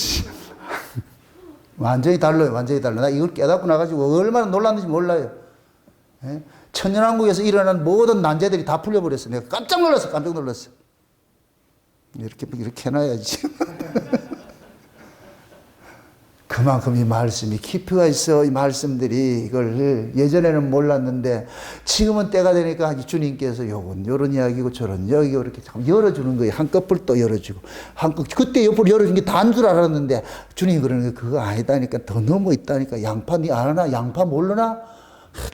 완전히 달라요. 완전히 달라. 나 이걸 깨닫고 나가지고 얼마나 놀랐는지 몰라요. 예? 천년왕국에서 일어난 모든 난제들이 다 풀려버렸어. 내가 깜짝 놀랐어. 깜짝 놀랐어. 이렇게 해놔야지. 그만큼 이 말씀이 깊이가 있어. 이 말씀들이 이걸 예전에는 몰랐는데 지금은 때가 되니까 주님께서 요런 이야기고 저런 이야기고 이렇게 열어주는 거예요. 한꺼풀 또 열어주고 그때 옆으로 열어준 게 다인 줄 알았는데 주님이 그러는 게 그거 아니다니까. 더 넘어 있다니까. 양파 니 아나? 양파 모르나?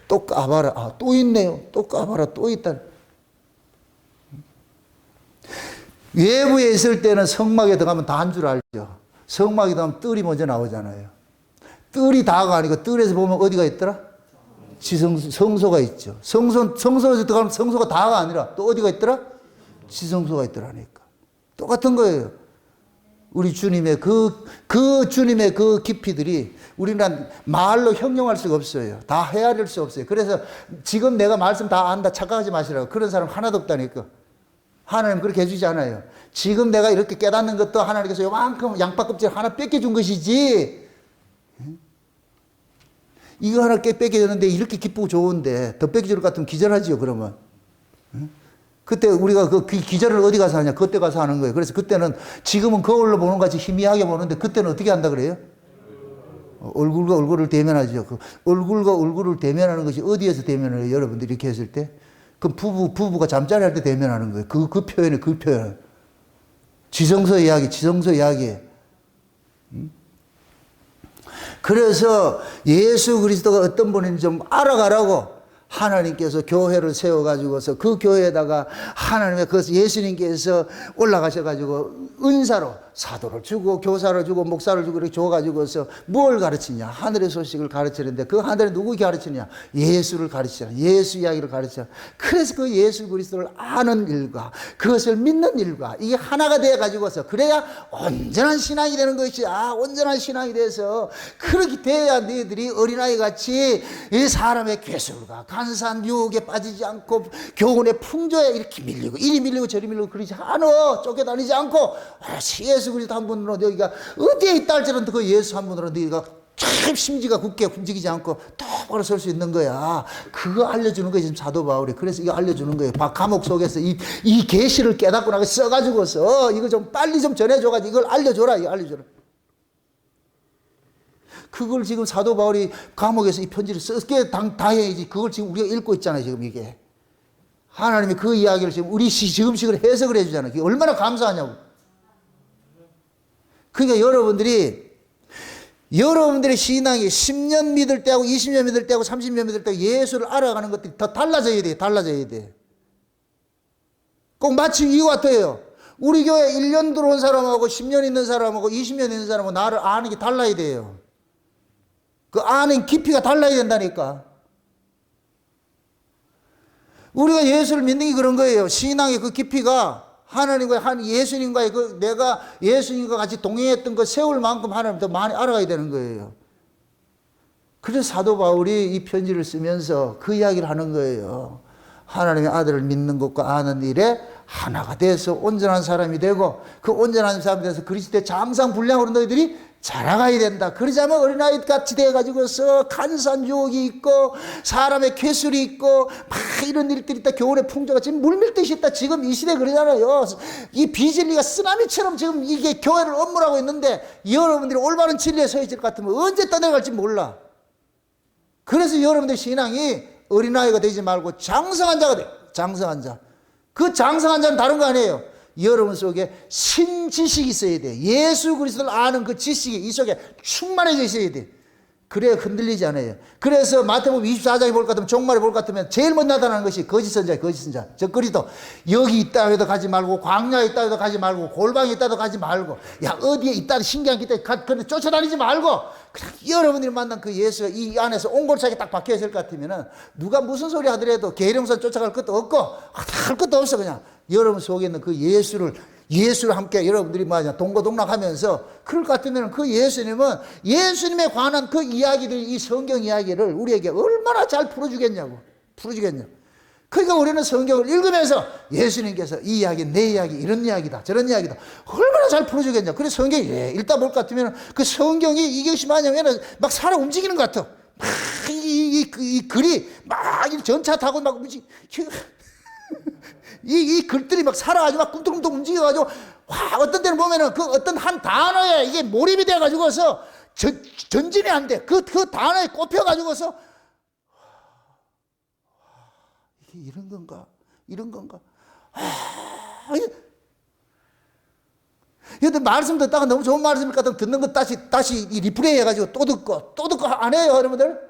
또 까봐라. 아, 또 있네요. 또 까봐라. 또 있다. 외부에 있을 때는 성막에 들어가면 다인 줄 알죠. 성막에 들어가면 뜰이 먼저 나오잖아요. 뜰이 다가 아니고 뜰에서 보면 어디가 있더라? 성소가 있죠. 성소에서 들어가면 성소가 다가 아니라 또 어디가 있더라? 지성소가 있더라니까. 똑같은 거예요. 우리 주님의 주님의 그 깊이들이 우리는 말로 형용할 수가 없어요. 다 헤아릴 수 없어요. 그래서 지금 내가 말씀 다 안다 착각하지 마시라고. 그런 사람 하나도 없다니까. 하나님 그렇게 해주지 않아요. 지금 내가 이렇게 깨닫는 것도 하나님께서 요만큼 양파 껍질 하나 뺏겨준 것이지. 이거 하나 뺏겨줬는데 이렇게 기쁘고 좋은데 더 뺏겨줄 것 같으면 기절하지요, 그러면. 그때 우리가 그 기절을 어디 가서 하냐? 그때 가서 하는 거예요. 그래서 그때는 지금은 거울로 보는 것 같이 희미하게 보는데 그때는 어떻게 한다 그래요? 얼굴과 얼굴을 대면하죠. 그 얼굴과 얼굴을 대면하는 것이 어디에서 대면을 해요? 여러분들이 이렇게 했을 때? 그 부부가 잠자리 할 때 대면하는 거예요. 그 표현. 지성소 이야기. 그래서 예수 그리스도가 어떤 분인지 좀 알아가라고 하나님께서 교회를 세워가지고서 그 교회에다가 하나님의 예수님께서 올라가셔가지고 은사로 사도를 주고 교사를 주고 목사를 주고 이렇게 줘가지고서 뭘 가르치냐? 하늘의 소식을 가르치는데 그 하늘에 누구 가르치냐? 예수를 가르치잖아. 예수 이야기를 가르치잖아. 그래서 그 예수 그리스도를 아는 일과 그것을 믿는 일과 이게 하나가 되어가지고서 그래야 온전한 신앙이 되는 것이야. 온전한 신앙이 돼서 그렇게 돼야 너희들이 어린아이 같이 이 사람의 괴술과 간사한 유혹에 빠지지 않고 교훈의 풍조에 이렇게 밀리고 이리 밀리고 저리 밀리고 그러지 않아. 쫓겨다니지 않고 예수 그리스도 한 분으로 너희가 어디에 있다 할지라도 그 예수 한 분으로 너희가 참 심지가 굳게 움직이지 않고 똑바로 설 수 있는 거야. 그거 알려주는 거예요 지금 사도 바울이. 그래서 이거 알려주는 거예요. 감옥 속에서 이 계시를 깨닫고 나가 써가지고서 이거 좀 빨리 좀 전해줘가지고 이걸 알려줘라. 이거 알려줘라. 그걸 지금 사도 바울이 감옥에서 이 편지를 썼게 다 해야지. 그걸 지금 우리가 읽고 있잖아요. 지금 이게 하나님이 그 이야기를 지금 우리 지금식으로 해석을 해주잖아요. 그게 얼마나 감사하냐고. 그러니까 여러분들의 신앙이 10년 믿을 때하고 20년 믿을 때하고 30년 믿을 때하고 예수를 알아가는 것들이 더 달라져야 돼. 꼭 마치 이거 같아요. 우리 교회 1년 들어온 사람하고 10년 있는 사람하고 20년 있는 사람하고 나를 아는 게 달라야 돼요. 그 아는 깊이가 달라야 된다니까. 우리가 예수를 믿는 게 그런 거예요. 신앙의 그 깊이가 하나님과 예수님과의 내가 예수님과 같이 동행했던 그 세월만큼 하나님 더 많이 알아가야 되는 거예요. 그래서 사도 바울이 이 편지를 쓰면서 그 이야기를 하는 거예요. 하나님의 아들을 믿는 것과 아는 일에 하나가 돼서 온전한 사람이 되고, 그 온전한 사람이 돼서 그리스도의 장상분량으로 너희들이 자라가야 된다. 그러자면 어린아이 같이 돼가지고서 간사한 유혹이 있고 사람의 괴술이 있고 막 이런 일들이 있다. 교훈의 풍조가 지금 물밀듯이 있다. 지금 이 시대 그러잖아요. 이 비진리가 쓰나미처럼 지금 이게 교회를 엄물하고 있는데, 여러분들이 올바른 진리에 서 있을 것 같으면 언제 떠내갈지 몰라. 그래서 여러분들 신앙이 어린아이가 되지 말고 장성한 자가 돼. 장성한 자. 그 장성한 자는 다른 거 아니에요. 여러분 속에 신지식이 있어야 돼. 예수 그리스도를 아는 그 지식이 이 속에 충만해져 있어야 돼. 그래야 흔들리지 않아요. 그래서 마태복음 24장에 볼 것 같으면, 종말에 볼 것 같으면 제일 먼저 나타나는 것이 거짓 선자예요. 거짓 선자. 저 그리스도 여기 있다 해도 가지 말고, 광야에 있다 해도 가지 말고, 골방에 있다 해도 가지 말고, 야 어디에 있다 신기한 게 있다 그런데 쫓아다니지 말고, 그냥 여러분들이 만난 그 예수가 이 안에서 옹골차게 딱 박혀 있을 것 같으면은 누가 무슨 소리 하더라도 계룡산 쫓아갈 것도 없고 할 것도 없어. 그냥 여러분 속에 있는 그 예수를 함께 여러분들이 동고동락하면서 그럴 것 같으면 그 예수님에 관한 그 이야기들, 이 성경 이야기를 우리에게 얼마나 잘 풀어주겠냐고. 그러니까 우리는 성경을 읽으면서 예수님께서 이 이야기, 내 이야기, 이런 이야기다, 저런 이야기다, 얼마나 잘 풀어주겠냐. 그래서 성경이 읽다 볼 것 같으면 그 성경이 이것이 뭐냐면 막 살아 움직이는 것 같아. 막 이 글이 막 전차 타고 막 움직이. 이 글들이 막 살아가지고 막 꿈틀꿈틀 움직여가지고, 와, 어떤 때는 보면은 그 어떤 한 단어에 이게 몰입이 돼가지고서 전진이 안 돼. 그 단어에 꼽혀가지고서, 이게 이런 건가? 근데 말씀 듣다가 너무 좋은 말씀일 것 같으면 듣는 것 다시 리플레이 해가지고 또 듣고 안 해요, 여러분들?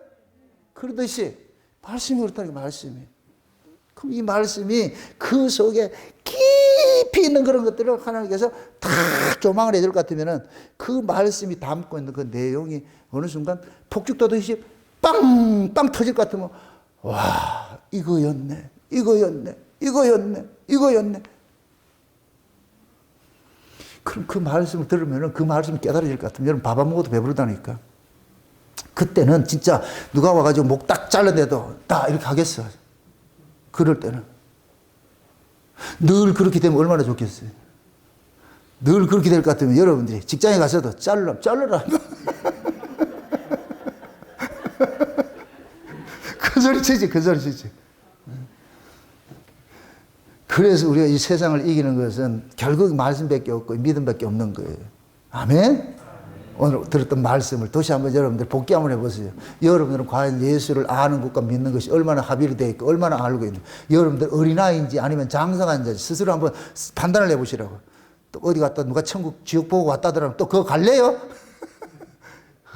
그러듯이 말씀이 그렇다는 게 말씀이. 그럼 이 말씀이 그 속에 깊이 있는 그런 것들을 하나님께서 다 조망을 해줄 것 같으면은 그 말씀이 담고 있는 그 내용이 어느 순간 폭죽 터듯이 빵 터질 것 같으면, 와, 이거였네. 그럼 그 말씀을 들으면은 그 말씀이 깨달아질 것 같으면 여러분 밥 안 먹어도 배부르다니까. 그때는 진짜 누가 와가지고 목 딱 잘라내도 다 이렇게 하겠어. 그럴 때는 늘 그렇게 되면 얼마나 좋겠어요. 늘 그렇게 될 것 같으면 여러분들이 직장에 가서도 잘라라. 그 소리 치지. 그래서 우리가 이 세상을 이기는 것은 결국 말씀밖에 없고 믿음밖에 없는 거예요. 아멘? 오늘 들었던 말씀을 다시 한번 여러분들 복기 한번 해보세요. 여러분들은 과연 예수를 아는 것과 믿는 것이 얼마나 합의로 되어 있고 얼마나 알고 있는, 여러분들 어린아이인지 아니면 장성한 자인지 스스로 한번 판단을 해보시라고. 또 어디 갔다 누가 천국 지옥 보고 왔다더라면 또 그거 갈래요?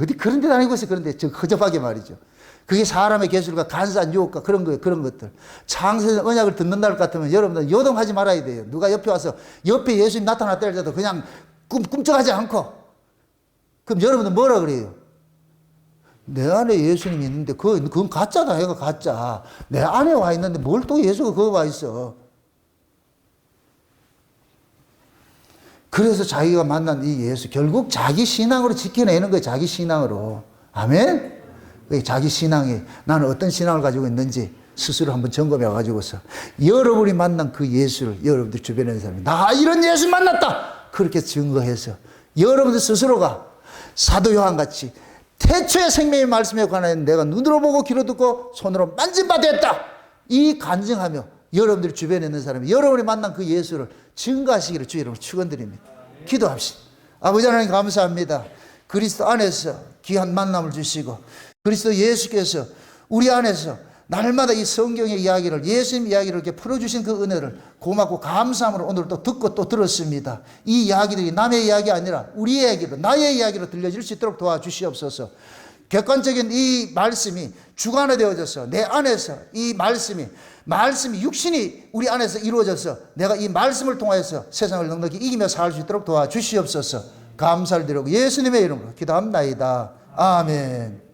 어디 그런 데 다니고 있어요. 그런데 저 허접하게 말이죠. 그게 사람의 계술과 간사한 유혹과 그런 거예요. 그런 것들. 창세전 언약을 듣는다 할 것 같으면 여러분들 요동하지 말아야 돼요. 누가 옆에 와서 옆에 예수님 나타났다 할때도 그냥 꿈쩍하지 않고. 그럼 여러분들 뭐라 그래요? 내 안에 예수님이 있는데 그건 가짜다. 얘가 가짜. 내 안에 와 있는데 뭘 또 예수가 거기 와 있어. 그래서 자기가 만난 이 예수, 결국 자기 신앙으로 지켜내는 거예요. 자기 신앙으로. 아멘? 자기 신앙이, 나는 어떤 신앙을 가지고 있는지 스스로 한번 점검해 가지고서 여러분이 만난 그 예수를 여러분들 주변에 있는 사람이 나 이런 예수 만났다 그렇게 증거해서 여러분들 스스로가 사도 요한같이 태초의 생명의 말씀에 관하여 내가 눈으로 보고 귀로 듣고 손으로 만진 바 되었다 이 간증하며 여러분들 주변에 있는 사람이 여러분이 만난 그 예수를 증거하시기를 주 이름으로 축원드립니다. 기도합시다. 아버지 하나님 감사합니다. 그리스도 안에서 귀한 만남을 주시고 그리스도 예수께서 우리 안에서 날마다 이 성경의 이야기를, 예수님 이야기를 이렇게 풀어주신 그 은혜를 고맙고 감사함으로 오늘 또 듣고 또 들었습니다. 이 이야기들이 남의 이야기 아니라 우리의 이야기로, 나의 이야기로 들려질 수 있도록 도와주시옵소서. 객관적인 이 말씀이 주관화되어져서 내 안에서 이 말씀이 육신이 우리 안에서 이루어져서 내가 이 말씀을 통하여서 세상을 넉넉히 이기며 살 수 있도록 도와주시옵소서. 감사를 드리고 예수님의 이름으로 기도합나이다. 아멘.